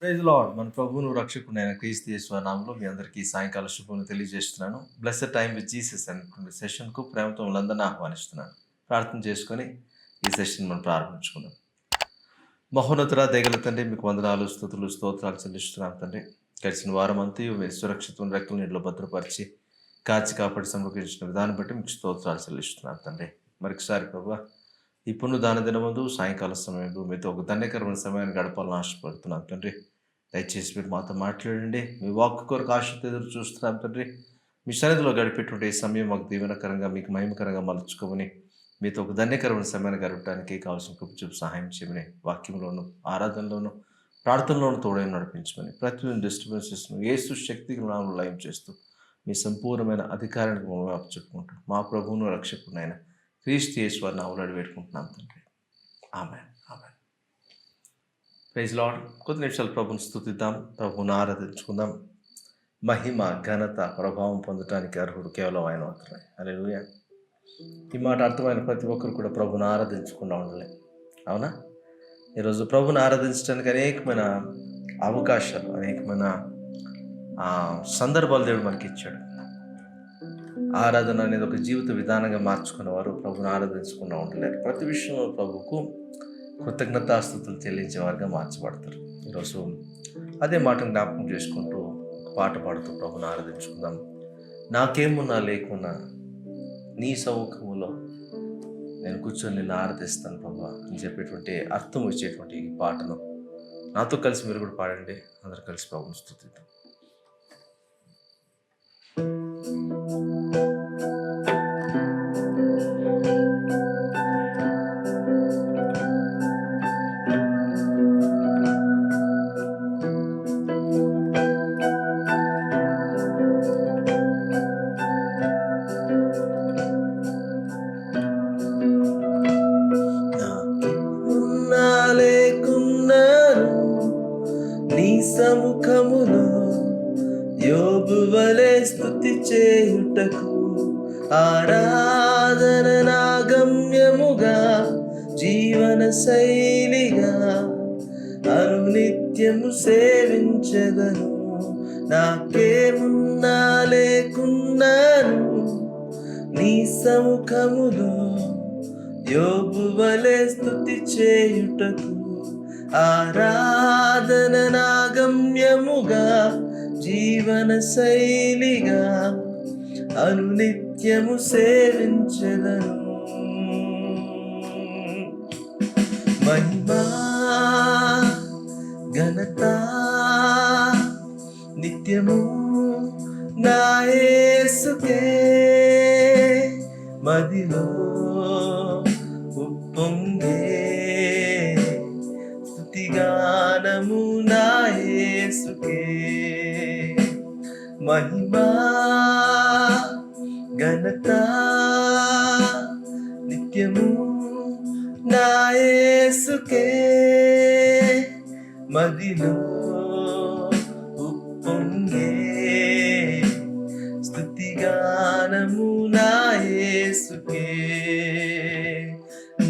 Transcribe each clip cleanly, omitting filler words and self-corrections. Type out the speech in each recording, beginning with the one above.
Praise lord. మన ప్రభువును రక్షకుడైన క్రీస్తు యేసు నామములో మీ అందరికీ సాయంకాల శుభములు తెలియజేస్తున్నాను. బ్లెస్సెడ్ టైమ్ విత్ జీసస్ అనేటువంటి సెషన్‌కు ప్రేమతో మిమ్మల్నందరిని ఆహ్వానిస్తున్నాను. ప్రార్థన చేసుకొని ఈ సెషన్ మనం ప్రారంభించుకుందాం. మహోన్నతుడా, దయగల తండ్రి, మీకు వందనాలు, స్తుతులు, స్తోత్రాలు చెల్లిస్తున్నాను తండ్రి. గడిచిన వారం అంతయు మీరు సురక్షితమైన రెక్కల నీడలో భద్రపరిచి కాచి కాపాడి సమర్పించిన విధానం బట్టి మీకు స్తోత్రాలు చెల్లిస్తున్నాను తండ్రి. మరొకసారి ప్రభువా, ఈ పునరుద్ధాన దినమందు సాయంకాల సమయంలో మీతో ఒక ధన్యకరమైన సమయాన్ని గడపాలని ఆశపడుతున్నాను తండ్రి. దయచేసి మీరు మాతో మాట్లాడండి. మీ వాక్కు కొరకు ఆశతో ఎదురు చూస్తున్నాం తండ్రి. మీ సన్నిధిలో గడిపేటువంటి ఈ సమయం మాకు దీవెనకరంగా, మీకు మహిమకరంగా మలుచుకోమని, మీతో ఒక ధన్యకరమైన సమయాన్ని గడపడానికి కావాల్సిన కృప చూపు సహాయం చేయమని, వాక్యంలోను, ఆరాధనలోను, ప్రార్థనలోను తోడై నడిపించమని, ప్రతి డిస్టర్బెన్సెస్ యేసు శక్తికి నామములో లయం చేస్తూ మీ సంపూర్ణమైన అధికారానికి మమ్మల్ని అప్పచెప్పుకుంటూ మా ప్రభువును రక్షకునైన క్రీస్తు యేసు వారి నామములో అడివేడుకుంటున్నాం తండ్రి. ఆమేన్. ఆమేన్. Praise Lord. కొద్ది నిమిషాలు ప్రభుని స్తుతిద్దాం, ప్రభుని ఆరాధించుకుందాం. మహిమ, ఘనత, ప్రభావం పొందడానికి అర్హుడు కేవలం ఆయన మాత్రమే. హల్లెలూయా. ఈ మాట అర్థమైన ప్రతి ఒక్కరు కూడా ప్రభుని ఆరాధించకుండా ఉండాలి. అవునా? ఈరోజు ప్రభుని ఆరాధించడానికి అనేకమైన అవకాశాలు, అనేకమైన సందర్భాలు దేవుడు మనకి ఇచ్చాడు. ఆరాధన అనేది ఒక జీవిత విధానంగా మార్చుకున్న వారు ప్రభుని ఆరాధించకుండా ఉండలేరు. ప్రతి విషయంలో ప్రభుకు కృతజ్ఞతాస్తుతులు చెల్లించే వారుగా మార్చబడతారు. ఈరోజు అదే మాటను జ్ఞాపకం చేసుకుంటూ ఒక పాట పాడుతూ ప్రభుని ఆరాధించుకుందాం. నాకేమున్నా లేకున్నా నీ సౌఖ్యములో నేను కూర్చొని నిన్ను ఆరాధిస్తాను ప్రభు అని చెప్పేటువంటి అర్థం వచ్చేటువంటి ఈ పాటను నాతో కలిసి మీరు కూడా పాడండి. అందరూ కలిసి ప్రభుని స్తుతిద్దాం. సముఖములో యోబు వలె స్తుతి చేయుటకు ఆరాధన నా గమ్యముగా, జీవన శైలిగా అనునిత్యము సేవించెదను. నాకేమున్నా లేకున్నాను నీ సముఖములో యోబు వలె స్తుతి చేయుటకు ఆరాధన నా గమ్యముగా, జీవన శైలిగా అనునిత్యము సేవించెదను. మహిమా, ఘనత నిత్యము నా యేసుకే, మదిలో ఉప్పొంగే స్తుతిగానము నా యేసుకే. మహిమా, ఘనత నిత్యము నా యేసుకే, మదిలో ఉప్పొంగే స్తుతిగానము నా యేసుకే.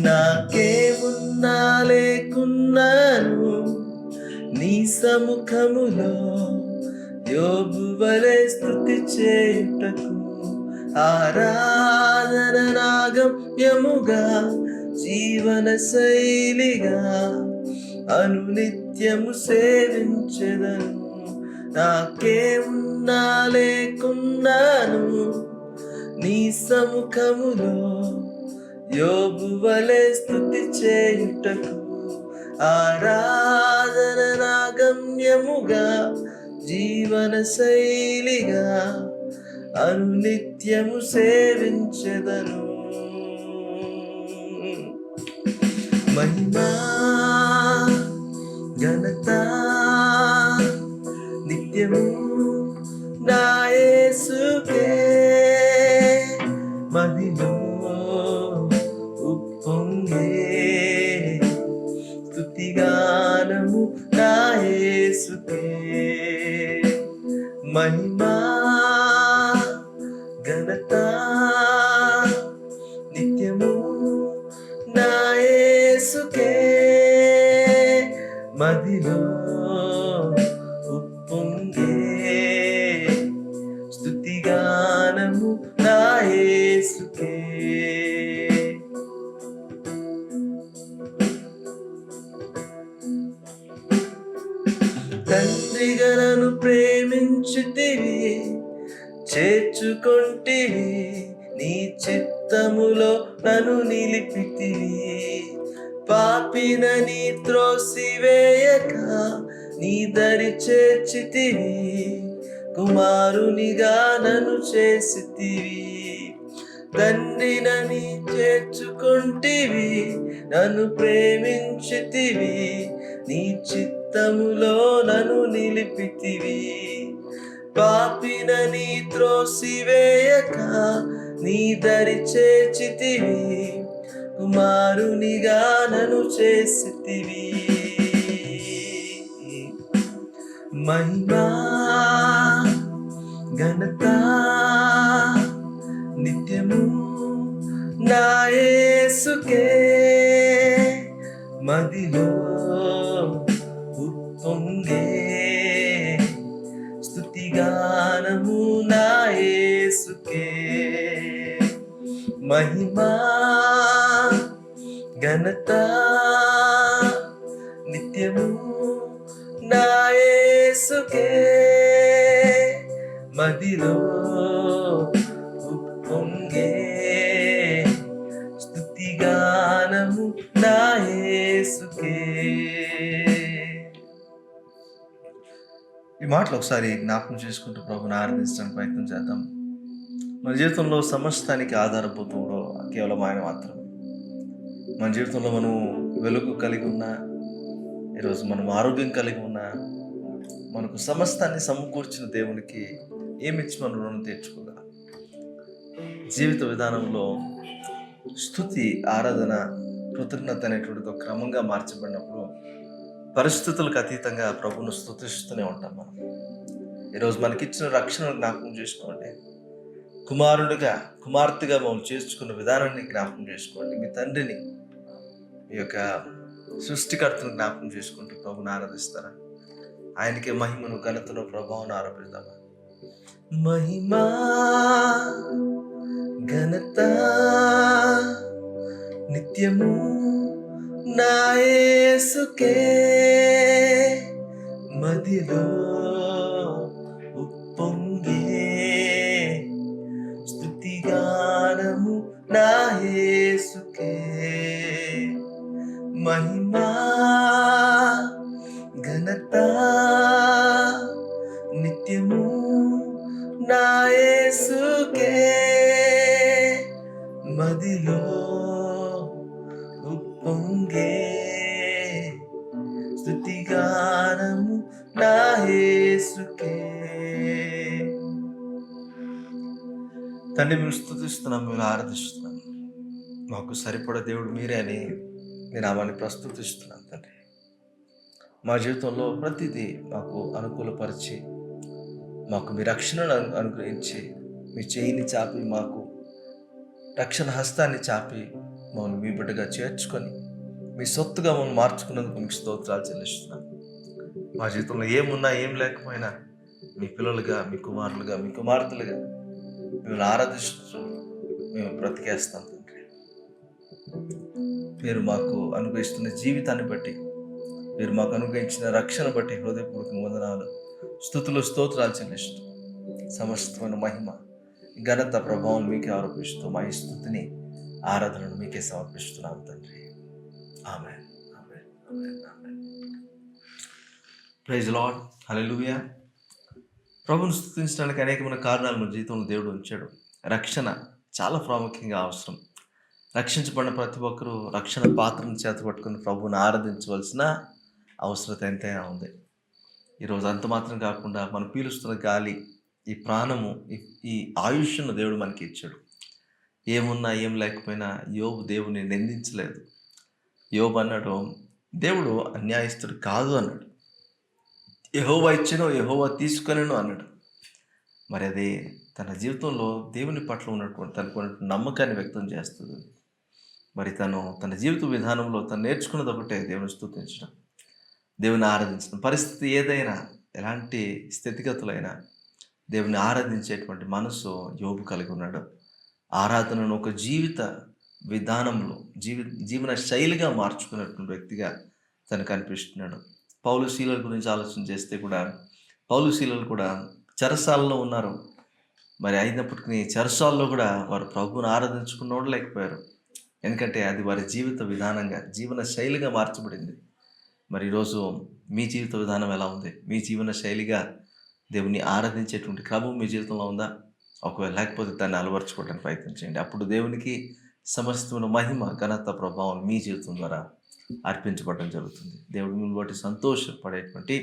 నాకేమున్నా లేకున్నాను నీ సముఖములో యోబు వలె స్తుతి చేయుటకు ఆరాధన నా గమ్యముగా, జీవన శైలిగా అనునిత్యము సేవించెదను. నాకేమున్నా లేకున్నాను నీ సముఖములో యోబు వలె స్తుతి చేయుటకు ఆరాధన నా గమ్యముగా, జీవన శైలిగా అనునిత్యము సేవించెదను. మహిమా, ఘనత నిత్యము నా యేసుకే, మదిలో ఉప్పొంగే స్తుతిగానము నా యేసుకే. మహిమా, ఘనత నిత్యము నా యేసుకే, మదిలో ఉప్పొంగే స్తుతిగానము నా యేసుకే. తండ్రిగా నన్ను ప్రేమించితివి, చేర్చుకొంటివి, నీ చిత్తములో నన్ను నిలిపితివి. పాపినని త్రోసివేయక నీ దరి చేర్చితివి, కుమారునిగా నన్ను చేసితివి. తండ్రినని చేర్చుకొంటివి, నన్ను ప్రేమించితివి, నీ చిత్తములో నన్ను నిలిపితివి. పాపినని త్రోసివేయక నీ దరి చేర్చితివి, కుమారునిగా నన్ను చేసితివి. మహిమా ఘనత నిత్యము నా యేసుకే. మదిలో ఉప్పొంగే స్తుతిగానము నా యేసుకే. మహిమా ఘనత నిత్యము నా యేసుకే. మదిలో ఉప్పొంగే స్తుతిగానము నా యేసుకే. ఈ మాటలు ఒకసారి జ్ఞాపకం చేసుకుంటూ ప్రభుని ఆరాధించడానికి ప్రయత్నం చేద్దాం. మన జీవితంలో సమస్తానికి ఆధారభూతంలో కేవలం ఆయన మాత్రమే. మన జీవితంలో మనం వెలుగు కలిగి ఉన్నా, ఈరోజు మనం ఆరోగ్యం కలిగి ఉన్నా, మనకు సమస్తాన్ని సమకూర్చిన దేవునికి ఏమిచ్చి మనం రుణం తీర్చుకోగలం? జీవిత విధానంలో స్తుతి, ఆరాధన, కృతజ్ఞత అనేటువంటిది ఒక క్రమంగా మార్చబడినప్పుడు పరిస్థితులకు అతీతంగా ప్రభువును స్తుతిస్తూనే ఉంటాం మనం. ఈరోజు మనకిచ్చిన రక్షణను జ్ఞాపకం చేసుకోండి. కుమారుడిగా, కుమార్తెగా మమ్మల్ని చేర్చుకున్న విధానాన్ని జ్ఞాపకం చేసుకోండి. మీ తండ్రిని, మీ యొక్క సృష్టికర్తను జ్ఞాపకం చేసుకుంటూ ప్రభుని ఆరాధిస్తారా? ఆయనకే మహిమను, ఘనతను, ప్రభావం ఆరోపిద్దామా? మహిమా ఘనత నిత్యము నా యేసుకే. మదిలో ఉప్పొంగే స్తుతిగానము నా యేసుకే. మహిమా ఘనత నిత్యము నా యేసుకే. మదిలో ఉప్పొంగే స్తుతిగానము నా యేసుకే. తండ్రి, మేము స్తుతిస్తున్నాం, మేము ఆరాధిస్తున్నాం. మాకు సరిపడే దేవుడు మీరే అని మీ నామాన్ని ప్రస్తుతిస్తున్నాం తండ్రి. మా జీవితంలో ప్రతిదీ మాకు అనుకూలపరిచి, మాకు మీ రక్షణను అనుగ్రహించి, మీ చేయిని చాపి, మాకు రక్షణ హస్తాన్ని చాపి మమ్మల్ని మీ బిడ్డగా చేర్చుకొని మీ సొత్తుగా మమ్మల్ని మార్చుకున్నందుకు మీకు స్తోత్రాలు చెల్లిస్తున్నాను. మా జీవితంలో ఏమున్నా ఏం లేకపోయినా మీ పిల్లలుగా, మీ కుమారులుగా, మీ కుమార్తెలుగా మిమ్మల్ని ఆరాధిస్తూ మేము బ్రతికేస్తాం తండ్రి. మీరు మాకు అనుగ్రహిస్తున్న జీవితాన్ని బట్టి, మీరు మాకు అనుగ్రహించిన రక్షణ బట్టి హృదయపూర్వక వందనాలు, స్తుతులు, స్తోత్రాలు చెల్లిస్తూ సమస్తమైన మహిమ, ఘనత, ప్రభావం మీకే ఆరోపిస్తూ మా ఈ స్తుతిని, ఆరాధనను మీకే సమర్పిస్తున్నాం తండ్రి. ఆమేన్, ఆమేన్, ఆమేన్, ఆమేన్. ప్రైజ్ లార్డ్, హల్లెలూయా. ప్రభువును స్తుతించడానికి అనేకమైన కారణాలు మన జీవితంలో దేవుడు ఉంచాడు. రక్షణ చాలా ప్రాముఖ్యంగా అవసరం. రక్షించబడిన ప్రతి ఒక్కరూ రక్షణ పాత్రను చేతపట్టుకుని ప్రభువుని ఆరాధించవలసిన అవసరత ఎంతైనా ఉంది. ఈరోజు అంత మాత్రం కాకుండా మనం పీలుస్తున్న గాలి, ఈ ప్రాణము, ఈ ఆయుష్ను దేవుడు మనకి ఇచ్చాడు. ఏమున్నా ఏం లేకపోయినా యోబు దేవుని నిందించలేదు. యోబు అన్నాడు, దేవుడు అన్యాయస్తుడు కాదు అన్నాడు. యెహోవా ఇచ్చెను, యెహోవా తీసుకొనెను అన్నాడు. మరి అది తన జీవితంలో దేవుని పట్ల ఉన్నటువంటి తనకు నమ్మకాన్ని వ్యక్తం చేస్తుంది. మరి తన జీవిత విధానంలో తను నేర్చుకున్నది ఒకటే, దేవుని స్తుతించడం. దేవుని ఆరాధించిన పరిస్థితి ఏదైనా, ఎలాంటి స్థితిగతులైనా దేవుని ఆరాధించేటువంటి మనసు యోబు కలిగి ఉన్నాడు. ఆరాధనను ఒక జీవిత విధానంలో జీవన శైలిగా మార్చుకున్నటువంటి వ్యక్తిగా తను కనిపిస్తున్నాడు. పౌలు శీలల గురించి ఆలోచన చేస్తే కూడా పౌలు శీలలు కూడా చెరసాలలో ఉన్నారు. మరి అయినప్పటికీ చెరసాల్లో కూడా వారు ప్రభువుని ఆరాధించుకున్నోడు లేకపోయారు. ఎందుకంటే అది వారి జీవిత విధానంగా, జీవన శైలిగా మార్చబడింది. మరి ఈరోజు మీ జీవిత విధానం ఎలా ఉంది? మీ జీవన శైలిగా దేవుని ఆరాధించేటువంటి క్రమం మీ జీవితంలో ఉందా? ఒకవేళ లేకపోతే దాన్ని అలవర్చుకోవడానికి ప్రయత్నం చేయండి. అప్పుడు దేవునికి సమస్తమైన మహిమ, ఘనత, ప్రభావం మీ జీవితం ద్వారా అర్పించబడడం జరుగుతుంది. దేవుడు మిమ్మల్ని బట్టి సంతోషపడేటువంటి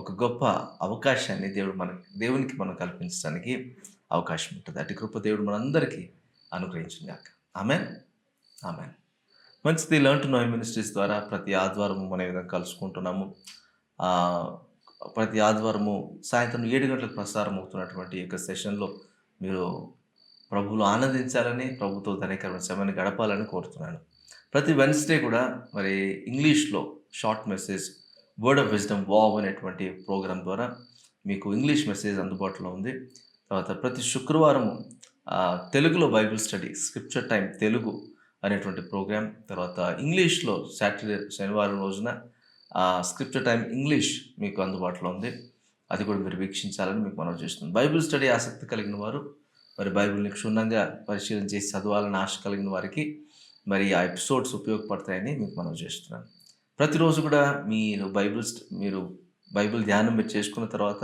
ఒక గొప్ప అవకాశాన్ని దేవునికి మనం కల్పించడానికి అవకాశం ఉంటుంది. అటు కృప దేవుడు మనందరికీ అనుగ్రహించిన గాక. ఆమేన్. ఆమేన్. మంచిది. లెర్న్ టు నో మినిస్ట్రీస్ ద్వారా ప్రతి ఆదివారం మనం ఈ విధంగా కలుసుకుంటున్నాము. ప్రతి ఆదివారము సాయంత్రం 7 గంటలకు ప్రసారం అవుతున్నటువంటి ఈ యొక్క సెషన్లో మీరు ప్రభువులో ఆనందించాలని, ప్రభుతో ధన్యకరమైన సమయాన్ని గడపాలని కోరుతున్నాను. ప్రతి వెన్స్డే కూడా మరి ఇంగ్లీష్లో short message word of wisdom wow అనేటువంటి ప్రోగ్రాం ద్వారా మీకు ఇంగ్లీష్ మెసేజ్ అందుబాటులో ఉంది. తర్వాత ప్రతి శుక్రవారం తెలుగులో Bible study scripture time Telugu అనేటువంటి ప్రోగ్రాం. తర్వాత ఇంగ్లీష్లో శనివారం రోజున స్క్రిప్చర్ టైం ఇంగ్లీష్ మీకు అందుబాటులో ఉంది. అది కూడా మీరు వీక్షించాలని మీకు మనవి చేస్తున్నాను. బైబిల్ స్టడీ ఆసక్తి కలిగిన వారు, మరి బైబిల్ని క్షుణ్ణంగా పరిశీలన చేసి చదవాలని ఆశ కలిగిన వారికి మరి ఆ ఎపిసోడ్స్ ఉపయోగపడతాయని మీకు మనవి చేస్తున్నాను. ప్రతిరోజు కూడా మీరు బైబిల్ ధ్యానం మీరు చేసుకున్న తర్వాత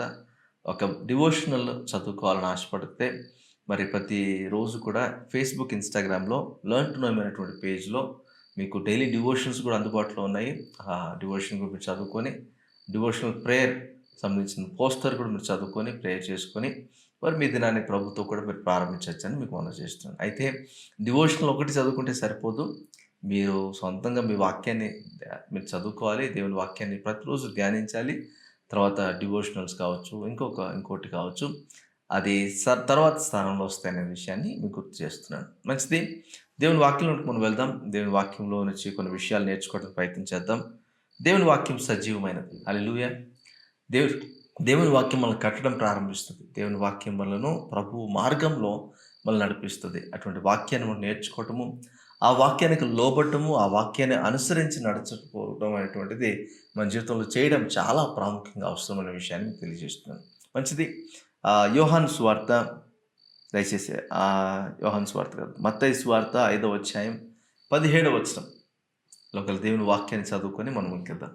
ఒక డివోషనల్ చదువుకోవాలని ఆశపడితే మరి ప్రతిరోజు కూడా ఫేస్బుక్, ఇన్స్టాగ్రామ్లో లెర్న్ టు నో అనేటువంటి పేజ్లో మీకు డైలీ డివోషన్స్ కూడా అందుబాటులో ఉన్నాయి. ఆ డివోషన్ కూడా మీరు చదువుకొని, డివోషనల్ ప్రేయర్ సంబంధించిన పోస్టర్ కూడా మీరు చదువుకొని ప్రేయర్ చేసుకొని మరి మీ దినాన్ని ప్రభుతో కూడా మీరు ప్రారంభించవచ్చు అని మీకు మనవి చేస్తున్నాను. అయితే డివోషనల్ ఒకటి చదువుకుంటే సరిపోదు. మీరు సొంతంగా మీ వాక్యాన్ని మీరు చదువుకోవాలి. దేవుని వాక్యాన్ని ప్రతిరోజు ధ్యానించాలి. తర్వాత డివోషనల్స్ కావచ్చు, ఇంకోటి కావచ్చు, అది తర్వాత స్థానంలో వస్తాయనే విషయాన్ని మీకు గుర్తు చేస్తున్నాను. మంచిది. దేవుని వాక్యంలోకి మనం వెళ్దాం. దేవుని వాక్యంలో నుంచి కొన్ని విషయాలు నేర్చుకోవడానికి ప్రయత్నం చేద్దాం. దేవుని వాక్యం సజీవమైనది. హల్లెలూయా. దేవుని వాక్యం మనల్ని కట్టడం ప్రారంభిస్తుంది. దేవుని వాక్యం మనలను ప్రభు మార్గంలో మనల్ని నడిపిస్తుంది. అటువంటి వాక్యాన్ని మనం నేర్చుకోవటము, ఆ వాక్యానికి లోబడటము, ఆ వాక్యాన్ని అనుసరించి నడుచుకోవడం అనేటువంటిది మన జీవితంలో చేయడం చాలా ప్రాముఖ్యంగా అవసరమైన విషయాన్ని తెలియజేస్తున్నాను. మంచిది. యోహాను సువార్త, దయచేసి యోహాను సువార్త కాదు, మత్తయి సువార్త 5వ అధ్యాయం 17వ వచనం లోకల్ దేవుని వాక్యాన్ని చదువుకొని మనం ఇంకేద్దాం.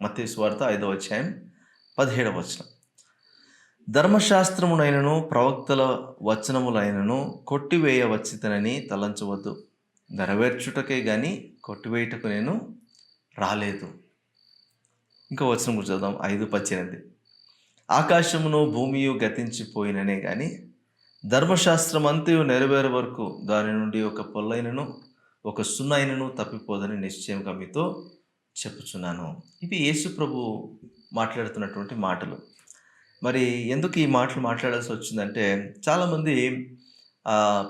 మత్తయి సువార్త 5వ అధ్యాయం 17వ వచనం. ధర్మశాస్త్రమునైనను ప్రవక్తల వచనములైనను కొట్టివేయవచ్చితనని తలంచవద్దు. నెరవేర్చుటకే గాని కొట్టివేయుటకు నేను రాలేదు. ఇంకో వచనం కూడా చదువుదాం. 5:18. ఆకాశమును భూమియు గతించిపోయిననే గాని ధర్మశాస్త్రం అంతయు నెరవేరే వరకు దాని నుండి ఒక పొల్లైనను ఒక సున్నైనను తప్పిపోదని నిశ్చయంగా మీతో చెప్పుచున్నాను. ఇవి యేసు ప్రభు మాట్లాడుతున్నటువంటి మాటలు. మరి ఎందుకు ఈ మాటలు మాట్లాడాల్సి వచ్చిందంటే చాలామంది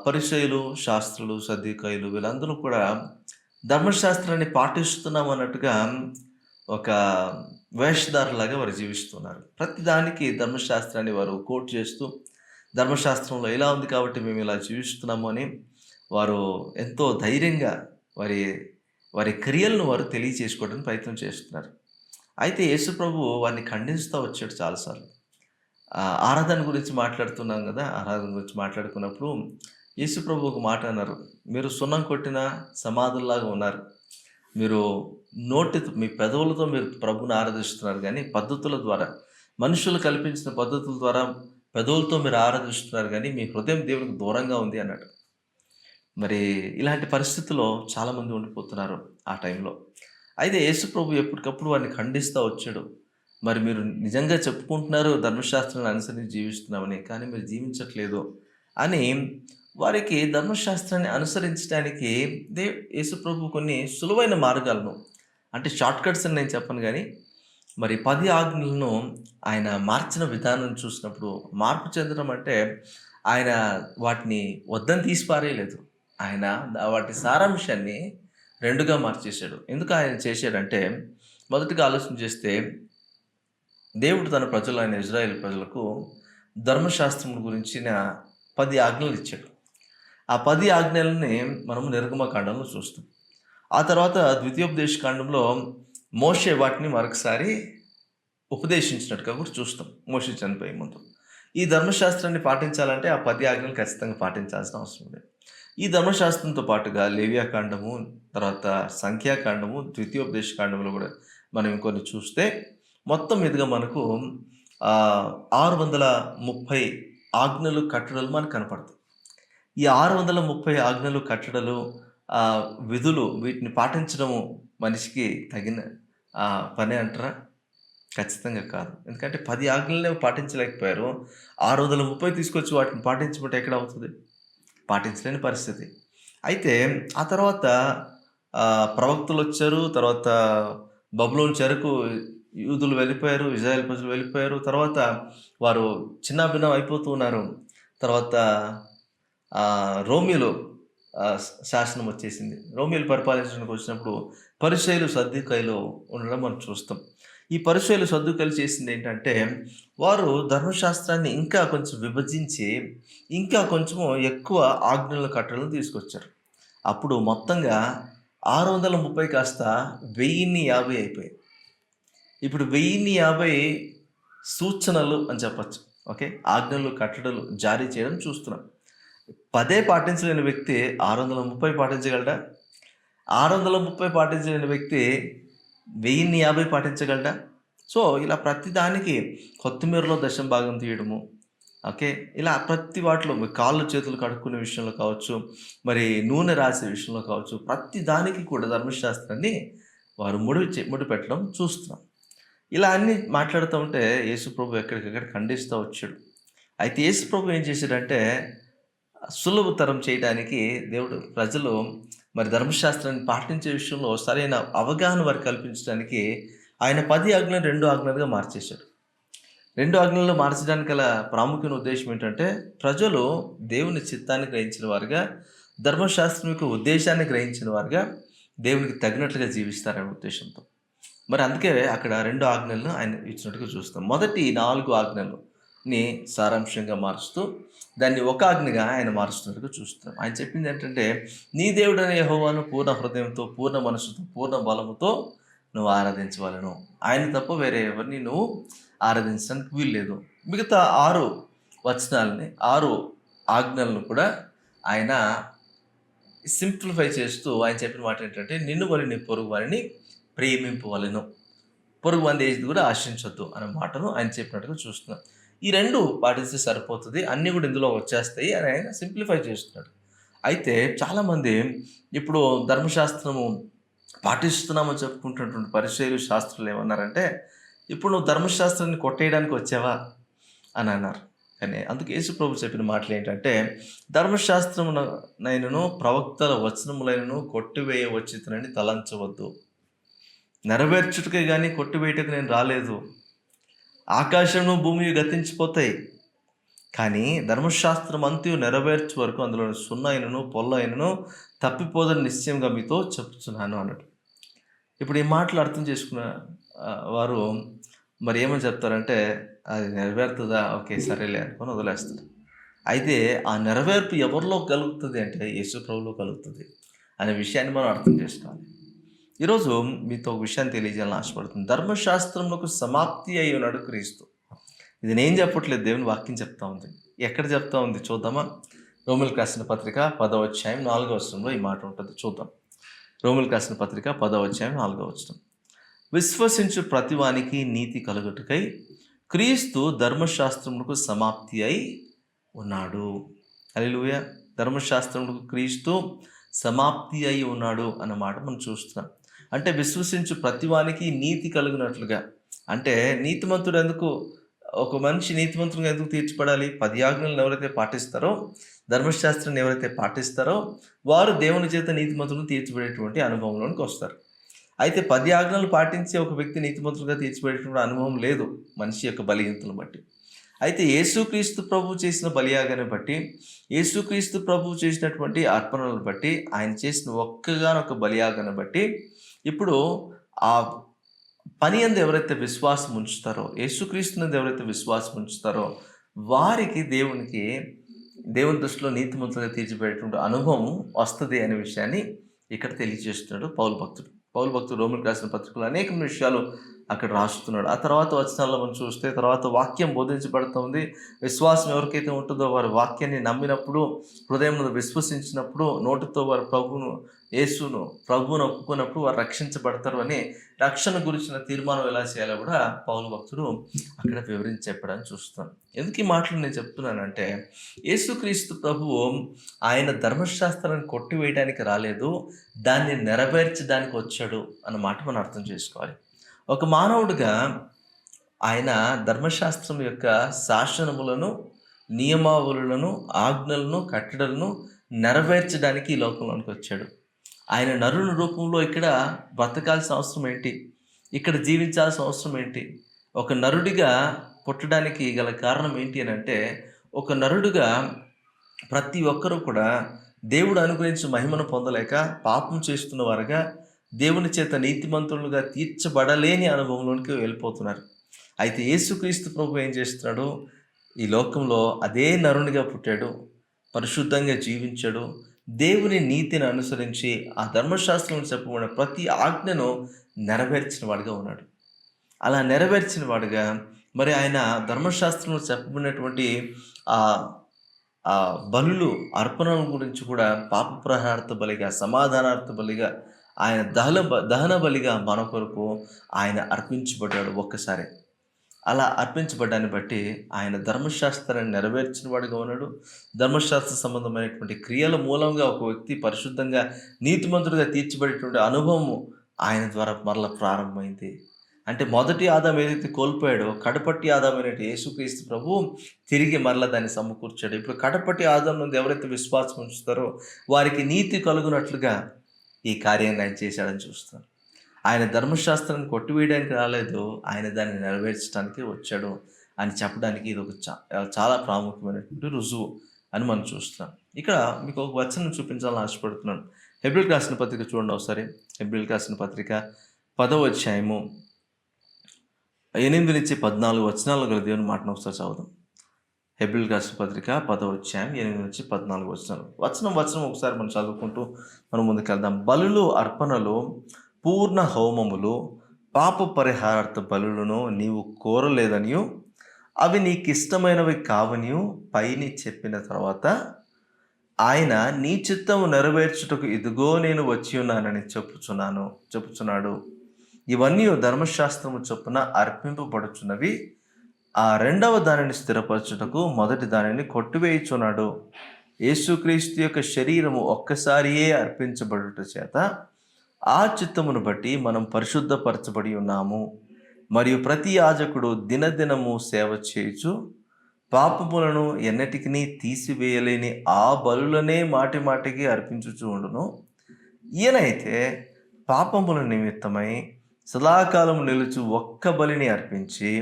పరిసయ్యులు, శాస్త్రులు, సద్దూకయ్యులు వీళ్ళందరూ కూడా ధర్మశాస్త్రాన్ని పాటిస్తున్నాం అన్నట్టుగా ఒక వేషధారులాగా వారు జీవిస్తున్నారు. ప్రతిదానికి ధర్మశాస్త్రాన్ని వారు కోట్ చేస్తూ ధర్మశాస్త్రంలో ఇలా ఉంది కాబట్టి మేము ఇలా జీవిస్తున్నాము అని వారు ఎంతో ధైర్యంగా వారి క్రియలను వారు తెలియచేసుకోవడానికి ప్రయత్నం చేస్తున్నారు. అయితే యేసు ప్రభు వారిని ఖండిస్తూ వచ్చాడు చాలాసార్లు. ఆరాధన గురించి మాట్లాడుతున్నాం కదా, ఆరాధన గురించి మాట్లాడుకున్నప్పుడు యేసు ప్రభు ఒక మాట అన్నారు. మీరు సున్నం కొట్టిన సమాధుల్లాగా ఉన్నారు. మీరు మీ పెదవులతో మీరు ప్రభుని ఆరాధిస్తున్నారు, కానీ పద్ధతుల ద్వారా, మనుషులు కల్పించిన పద్ధతుల ద్వారా పెదవులతో మీరు ఆరాధిస్తున్నారు, కానీ మీ హృదయం దేవునికి దూరంగా ఉంది అన్నాడు. మరి ఇలాంటి పరిస్థితుల్లో చాలామంది ఉండిపోతున్నారు ఆ టైంలో. అయితే యేసు ప్రభు ఎప్పటికప్పుడు వారిని ఖండిస్తూ వచ్చాడు. మరి మీరు నిజంగా చెప్పుకుంటున్నారు ధర్మశాస్త్రాన్ని అనుసరించి జీవిస్తున్నామని, కానీ మీరు జీవించట్లేదు అని వారికి ధర్మశాస్త్రాన్ని అనుసరించడానికి యేసు ప్రభు కొన్ని సులువైన మార్గాలను, అంటే షార్ట్ కట్స్ అని నేను చెప్పను, కానీ మరి 10 ఆజ్ఞలను ఆయన మార్చిన విధానం చూసినప్పుడు మార్పు చెందడం అంటే ఆయన వాటిని వద్దని తీసిపారేయలేదు. ఆయన వాటి సారాంశాన్ని 2గా మార్చేశాడు. ఎందుకు ఆయన చేశాడంటే మొదటిగా ఆలోచన చేస్తే దేవుడు తన ప్రజలైన ఇజ్రాయేల్ ప్రజలకు ధర్మశాస్త్రం గురించిన 10 ఆజ్ఞలు ఇచ్చాడు. ఆ 10 ఆజ్ఞలని మనం నిర్గమకాండంలో చూస్తాం. ఆ తర్వాత ద్వితీయోపదేశ కాండంలో మోషే వాటిని మరొకసారి ఉపదేశించినట్టుగా కూడా చూస్తాం మోషే చనిపోయే ముందు. ఈ ధర్మశాస్త్రాన్ని పాటించాలంటే ఆ 10 ఆజ్ఞలు ఖచ్చితంగా పాటించాల్సిన అవసరం ఉంది. ఈ ధర్మశాస్త్రంతో పాటుగా లేవియాకాండము, తర్వాత సంఖ్యాకాండము, ద్వితీయోపదేశ కాండంలో కూడా మనం ఇంకొన్ని చూస్తే మొత్తం మీదుగా మనకు 630 ఆజ్ఞలు, కట్టడలు మనకు కనపడతాయి. ఈ 630 ఆజ్ఞలు, కట్టడలు, విధులు వీటిని పాటించడము మనిషికి తగిన పని అంటారా? ఖచ్చితంగా కాదు. ఎందుకంటే 10 ఆజ్ఞలనే పాటించలేకపోయారు. 630 తీసుకొచ్చి వాటిని పాటించమంటే ఎక్కడ అవుతుంది? పాటించలేని పరిస్థితి. అయితే ఆ తర్వాత ప్రవక్తలు వచ్చారు. తర్వాత బబులోను చెరకు యూదులు వెళ్ళిపోయారు. ఇజ్రాయేల్ ప్రజలు వెళ్ళిపోయారు. తర్వాత వారు చిన్నాభిన్నం అయిపోతూ ఉన్నారు. తర్వాత రోమీలు శాసనం వచ్చేసింది. రోమీలు పరిపాలించడానికి వచ్చినప్పుడు పరిసయ్యులు, సద్దూకయ్యులు ఉండడం మనం చూస్తాం. ఈ పరిసయ్యులు, సద్దూకయ్యులు చేసింది ఏంటంటే వారు ధర్మశాస్త్రాన్ని ఇంకా కొంచెం విభజించి ఇంకా కొంచెము ఎక్కువ ఆజ్ఞలు, కట్టడలను తీసుకొచ్చారు. అప్పుడు మొత్తంగా 630 కాస్త 1050 అయిపోయాయి. ఇప్పుడు 1050 సూచనలు అని చెప్పచ్చు. ఓకే, ఆజ్ఞలు, కట్టడలు జారీ చేయడం చూస్తున్నాం. 10 పాటించలేని వ్యక్తి 630 పాటించగలడా? 630 పాటించలేని వ్యక్తి 1050 పాటించగలడా? సో ఇలా ప్రతి దానికి కొత్తిమీరలో దశం భాగం తీయడము, ఓకే, ఇలా ప్రతి వాటిలో కాళ్ళు చేతులు కడుక్కునే విషయంలో కావచ్చు, మరి నూనె రాసే విషయంలో కావచ్చు, ప్రతి దానికి కూడా ధర్మశాస్త్రాన్ని వారు ముడి పెట్టడం చూస్తున్నాం. ఇలా అన్ని మాట్లాడుతూ ఉంటే యేసుప్రభు ఎక్కడికక్కడ ఖండిస్తూ వచ్చాడు. అయితే యేసుప్రభు ఏం చేశాడంటే సులభతరం చేయడానికి ప్రజలు మరి ధర్మశాస్త్రాన్ని పాటించే విషయంలో సరైన అవగాహన వారికి కల్పించడానికి ఆయన 10 ఆజ్ఞలను 2 ఆజ్ఞలుగా మార్చేశాడు. 2 ఆజ్ఞలను మార్చడానికి గల ప్రాముఖ్యమైన ఉద్దేశం ఏంటంటే ప్రజలు దేవుని చిత్తాన్ని గ్రహించిన వారుగా, ధర్మశాస్త్రం యొక్క ఉద్దేశాన్ని గ్రహించిన వారుగా దేవునికి తగినట్లుగా జీవిస్తారనే ఉద్దేశంతో. మరి అందుకే అక్కడ 2 ఆజ్ఞలను ఆయన ఇచ్చినట్టుగా చూస్తాం. మొదటి 4 ఆజ్ఞలని సారాంశంగా మారుస్తూ దాన్ని ఒక ఆజ్ఞగా ఆయన మారుస్తున్నట్టుగా చూస్తున్నాం. ఆయన చెప్పింది ఏంటంటే నీ దేవుడైన యెహోవాను పూర్ణ హృదయంతో, పూర్ణ మనసుతో, పూర్ణ బలముతో నువ్వు ఆరాధించవలెను. ఆయన తప్ప వేరే ఎవరిని నువ్వు ఆరాధించడానికి వీల్లేదు. మిగతా 6 వచనాలని, 6 ఆజ్ఞలను కూడా ఆయన సింప్లిఫై చేస్తూ ఆయన చెప్పిన మాట ఏంటంటే నిన్ను వలె నీ పొరుగు వారిని ప్రేమింపవలెను, పొరుగు వాని ఏది కూడా ఆశించొద్దు అనే మాటను ఆయన చెప్పినట్టుగా చూస్తున్నాం. ఈ 2 పాటిస్తే సరిపోతుంది, అన్నీ కూడా ఇందులో వచ్చేస్తాయి అని ఆయన సింప్లిఫై చేస్తున్నాడు. అయితే చాలామంది ఇప్పుడు ధర్మశాస్త్రము పాటిస్తున్నామని చెప్పుకుంటున్నటువంటి పరిసయ్యులు, శాస్త్రులు ఏమన్నారంటే ఇప్పుడు నువ్వు ధర్మశాస్త్రాన్ని కొట్టేయడానికి వచ్చావా అని అన్నారు. కానీ అందుకు యేసుప్రభు చెప్పిన మాటలు ఏంటంటే ధర్మశాస్త్రమునైనను ప్రవక్తల వచనములైనను కొట్టివేయ వచ్చితనని తలంచవద్దు. నెరవేర్చుటకే కానీ కొట్టివేయటకు నేను రాలేదు. ఆకాశము భూమి గతించిపోతాయి, కానీ ధర్మశాస్త్రం అంతయు నెరవేర్చు వరకు అందులో సున్నైనను పొల్లైనను తప్పిపోదని నిశ్చయంగా మీతో చెప్తున్నాను అన్నాడు. ఇప్పుడు ఈ మాటలు అర్థం చేసుకున్న వారు మరి ఏమని చెప్తారంటే అది నెరవేరుతుందా, ఓకే సరేలే అనుకొని వదిలేస్తారు. అయితే ఆ నెరవేర్పు ఎవరిలో కలుగుతుంది అంటే యేసు ప్రభువులో కలుగుతుంది అనే విషయాన్ని మనం అర్థం చేసుకోవాలి. ఈరోజు మీతో ఒక విషయాన్ని తెలియజేయాలని ఆశపడుతుంది. ధర్మశాస్త్రంలోకి సమాప్తి అయి ఉన్నాడు క్రీస్తు. ఇది నేను చెప్పట్లేదు, దేవుని వాక్యం చెప్తా ఉంది. ఎక్కడ చెప్తా ఉంది చూద్దామా? రోమీయులకు రాసిన పత్రిక 10వ అధ్యాయం 4వ వచనంలో ఈ మాట ఉంటుంది. చూద్దాం. రోమీయులకు రాసిన పత్రిక 10వ అధ్యాయం 4వ వచనం. విశ్వసించు ప్రతివానికి నీతి కలుగుటకై క్రీస్తు ధర్మశాస్త్రములకు సమాప్తి అయి ఉన్నాడు. హల్లెలూయా. ధర్మశాస్త్రములకు క్రీస్తు సమాప్తి అయి ఉన్నాడు అన్నమాట మనం చూస్తున్నాం. అంటే విశ్వసించు ప్రతివానికి నీతి కలిగినట్లుగా, అంటే నీతిమంతుడు ఎందుకు, ఒక మనిషి నీతిమంతుడుగా ఎందుకు తీర్చిపడాలి? 10 ఆజ్ఞలను ఎవరైతే పాటిస్తారో, ధర్మశాస్త్రాన్ని ఎవరైతే పాటిస్తారో వారు దేవుని చేత నీతిమంతులను తీర్చిపడేటువంటి అనుభవంలోనికి వస్తారు. అయితే 10 ఆజ్ఞలు పాటించి ఒక వ్యక్తి నీతిమంతులుగా తీర్చిపడేటువంటి అనుభవం లేదు మనిషి యొక్క బలహీనతను బట్టి. అయితే యేసుక్రీస్తు ప్రభువు చేసిన బలియాగాన్ని బట్టి, యేసుక్రీస్తు ప్రభువు చేసినటువంటి అర్పణలను బట్టి, ఆయన చేసిన ఒక్కగానొక బలియాగాన్ని బట్టి ఇప్పుడు ఆ పని యందు ఎవరైతే విశ్వాసం ఉంచుతారో, యేసుక్రీస్తునందు ఎవరైతే విశ్వాసం ఉంచుతారో వారికి దేవుని దృష్టిలో నీతిమంతులుగా తీర్చిపెట్టేటువంటి అనుభవం వస్తది అనే విషయాన్ని ఇక్కడ తెలియజేస్తున్నాడు పౌలు భక్తుడు. పౌలు భక్తుడు రోమీయులకు రాసిన పత్రికలో అనేక విషయాలు అక్కడ రాస్తున్నాడు. ఆ తర్వాత వచనాల్లో మనం చూస్తే తర్వాత వాక్యం బోధించబడుతుంది. విశ్వాసం ఎవరికైతే ఉంటుందో వారు వాక్యాన్ని నమ్మినప్పుడు, హృదయంలో విశ్వసించినప్పుడు, నోటితో వారు ప్రభువును ఒప్పుకున్నప్పుడు వారు రక్షించబడతారు అని రక్షణ గురించిన తీర్మానం ఎలా చేయాలో కూడా పౌలు భక్తుడు అక్కడ వివరించి చెప్పడానికి చూస్తాను. ఎందుకు ఈ మాటలు నేను చెప్తున్నానంటే, యేసుక్రీస్తు ప్రభువు ఆయన ధర్మశాస్త్రాన్ని కొట్టివేయడానికి రాలేదు, దాన్ని నెరవేర్చడానికి వచ్చాడు అన్న మాట మనం అర్థం చేసుకోవాలి. ఒక మానవుడిగా ఆయన ధర్మశాస్త్రం యొక్క శాసనములను, నియమావళులను, ఆజ్ఞలను, కట్టడలను నెరవేర్చడానికి ఈ లోకంలోనికి వచ్చాడు. ఆయన నరుని రూపంలో ఇక్కడ బ్రతకాల్సిన అవసరం ఏంటి, ఇక్కడ జీవించాల్సిన అవసరం ఏంటి, ఒక నరుడిగా పుట్టడానికి గల కారణం ఏంటి అని అంటే, ఒక నరుడుగా ప్రతి ఒక్కరూ కూడా దేవుడు అనుగ్రహించిన మహిమను పొందలేక పాపం చేస్తున్న వారుగా దేవుని చేత నీతిమంతులుగా తీర్చబడలేని అనుభవంలోనికి వెళ్ళిపోతున్నారు. అయితే యేసుక్రీస్తు ప్రభు ఏం చేస్తున్నాడు, ఈ లోకంలో అదే నరునిగా పుట్టాడు, పరిశుద్ధంగా జీవించాడు, దేవుని నీతిని అనుసరించి ఆ ధర్మశాస్త్రంలో చెప్పబడిన ప్రతి ఆజ్ఞను నెరవేర్చిన వాడిగా ఉన్నాడు. అలా నెరవేర్చిన వాడిగా మరి ఆయన ధర్మశాస్త్రంలో చెప్పబడినటువంటి ఆ ఆ బలులు, అర్పణల గురించి కూడా పాప పరిహారార్థ బలిగా, సమాధానార్థ బలిగా, ఆయన దహన బలిగా మన కొరకు ఆయన అర్పించబడ్డాడు ఒక్కసారి. అలా అర్పించబడ్డాన్ని బట్టి ఆయన ధర్మశాస్త్రాన్ని నెరవేర్చిన వాడిగా ఉన్నాడు. ధర్మశాస్త్ర సంబంధమైనటువంటి క్రియల మూలంగా ఒక వ్యక్తి పరిశుద్ధంగా నీతిమంతుడిగా తీర్చిబడేటువంటి అనుభవము ఆయన ద్వారా మరలా ప్రారంభమైంది. అంటే మొదటి ఆదాం ఏదైతే కోల్పోయాడో, కడపట్టి ఆదామైనటువంటి యేసుక్రీస్తు ప్రభు తిరిగి మరలా దాన్ని సమకూర్చాడు. ఇప్పుడు కడపట్టి ఆదాం నుండి ఎవరైతే విశ్వాసం ఉంచుతారో వారికి నీతి కలుగునట్లుగా ఈ కార్యాన్ని ఆయన చేశాడని చూస్తాం. ఆయన ధర్మశాస్త్రాన్ని కొట్టివేయడానికి రాలేదు, ఆయన దాన్ని నెరవేర్చడానికి వచ్చాడు అని చెప్పడానికి ఇది ఒక చాలా ప్రాముఖ్యమైనటువంటి రుజువు అని మనం చూస్తున్నాం. ఇక్కడ మీకు ఒక వచనం చూపించాలని ఆశపడుతున్నాను. హెబ్రీయులకు రాసిన పత్రిక చూడండి ఒకసారి. హెబ్రీయులకు రాసిన పత్రిక 10వ అధ్యాయము 8 నుంచి 14 వచనాలు గల దేవుని మాటను ఒకసారి చదువుదాం. హెబ్రీయులకు రాసిన పత్రిక 10వ అధ్యాయం 8 నుంచి 14 వచనాలు. వచనం ఒకసారి మనం చదువుకుంటూ మనం ముందుకెళ్దాం. బలులు, అర్పణలు, పూర్ణ హోమములు, పాప పరిహారార్థ బలులను నీవు కోరలేదనియు అవి నీకు ఇష్టమైనవి కావనియు పైని చెప్పిన తర్వాత ఆయన నీ చిత్తము నెరవేర్చుటకు ఇదిగో నేను వచ్చి ఉన్నానని చెప్పుచున్నాడు. ఇవన్నీ ధర్మశాస్త్రము చొప్పున అర్పింపబడుచున్నవి. ఆ రెండవ దానిని స్థిరపరచుటకు మొదటి దానిని కొట్టివేయుచున్నాడు. యేసుక్రీస్తు యొక్క శరీరము ఒక్కసారియే అర్పించబడుట చేత ఆ చిత్తమును బట్టి మనం పరిశుద్ధపరచబడి ఉన్నాము. మరియు ప్రతి యాజకుడు దినదినము సేవ చేయుచు పాపములను ఎన్నటికి తీసివేయలేని ఆ బలులనే మాటి మాటికి అర్పించుచు ఉండును. ఈయనైతే పాపముల నిమిత్తమై సదాకాలము నిలుచు ఒక్క బలిని అర్పించి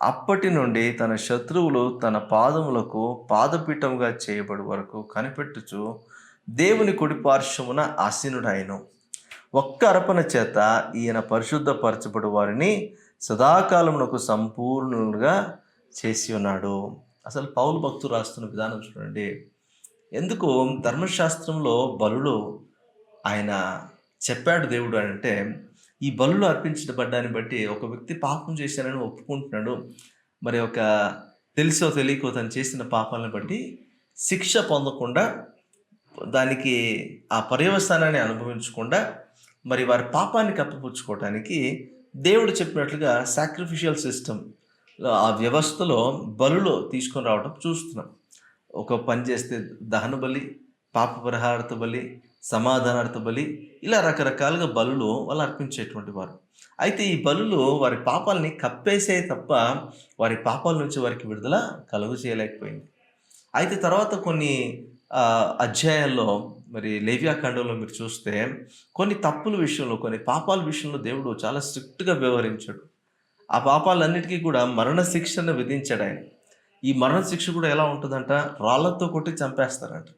అప్పటి నుండి తన శత్రువులు తన పాదములకు పాదపీఠముగా చేయబడి వరకు కనిపెట్టుచు దేవుని కుడి పార్శ్వమున ఆసీనుడాయను. ఒక్క అర్పణ చేత ఈయన పరిశుద్ధపరచబడి వారిని సదాకాలమునకు సంపూర్ణులుగా చేసి ఉన్నాడు. అసలు పౌలు భక్తుడు రాస్తున్న విధానం చూడండి. ఎందుకు ధర్మశాస్త్రంలో బలులు ఆయన చెప్పాడు దేవుడు అంటే, ఈ బలులు అర్పించబడ్డాన్ని బట్టి ఒక వ్యక్తి పాపం చేశానని ఒప్పుకుంటున్నాడు. మరి ఒక తెలుసో తెలియకో తను చేసిన పాపాలను బట్టి శిక్ష పొందకుండా, దానికి ఆ పర్యవసానాన్ని అనుభవించకుండా మరి వారి పాపాన్ని కప్పిపుచ్చుకోవటానికి దేవుడు చెప్పినట్లుగా సాక్రిఫిషియల్ సిస్టమ్, ఆ వ్యవస్థలో బలులో తీసుకొని రావడం చూస్తున్నాం. ఒక పని చేస్తే దహన బలి, పాప పరిహారార్థ బలి, సమాధానార్థ బలి, ఇలా రకరకాలుగా బలులు వాళ్ళు అర్పించేటువంటి వారు. అయితే ఈ బలులు వారి పాపాలని కప్పేసే తప్ప వారి పాపాల నుంచి వారికి విడుదల కలుగు చేయలేకపోయింది. అయితే తర్వాత కొన్ని అధ్యాయాల్లో మరి లేవ్యాకాండంలో మీరు చూస్తే కొన్ని తప్పుల విషయంలో, కొన్ని పాపాల విషయంలో దేవుడు చాలా స్ట్రిక్ట్గా వ్యవహరించాడు. ఆ పాపాలన్నిటికీ కూడా మరణ శిక్షను విధించాడు ఆయన. ఈ మరణ శిక్ష కూడా ఎలా ఉంటుందంట, రాళ్లతో కొట్టి చంపేస్తారంట.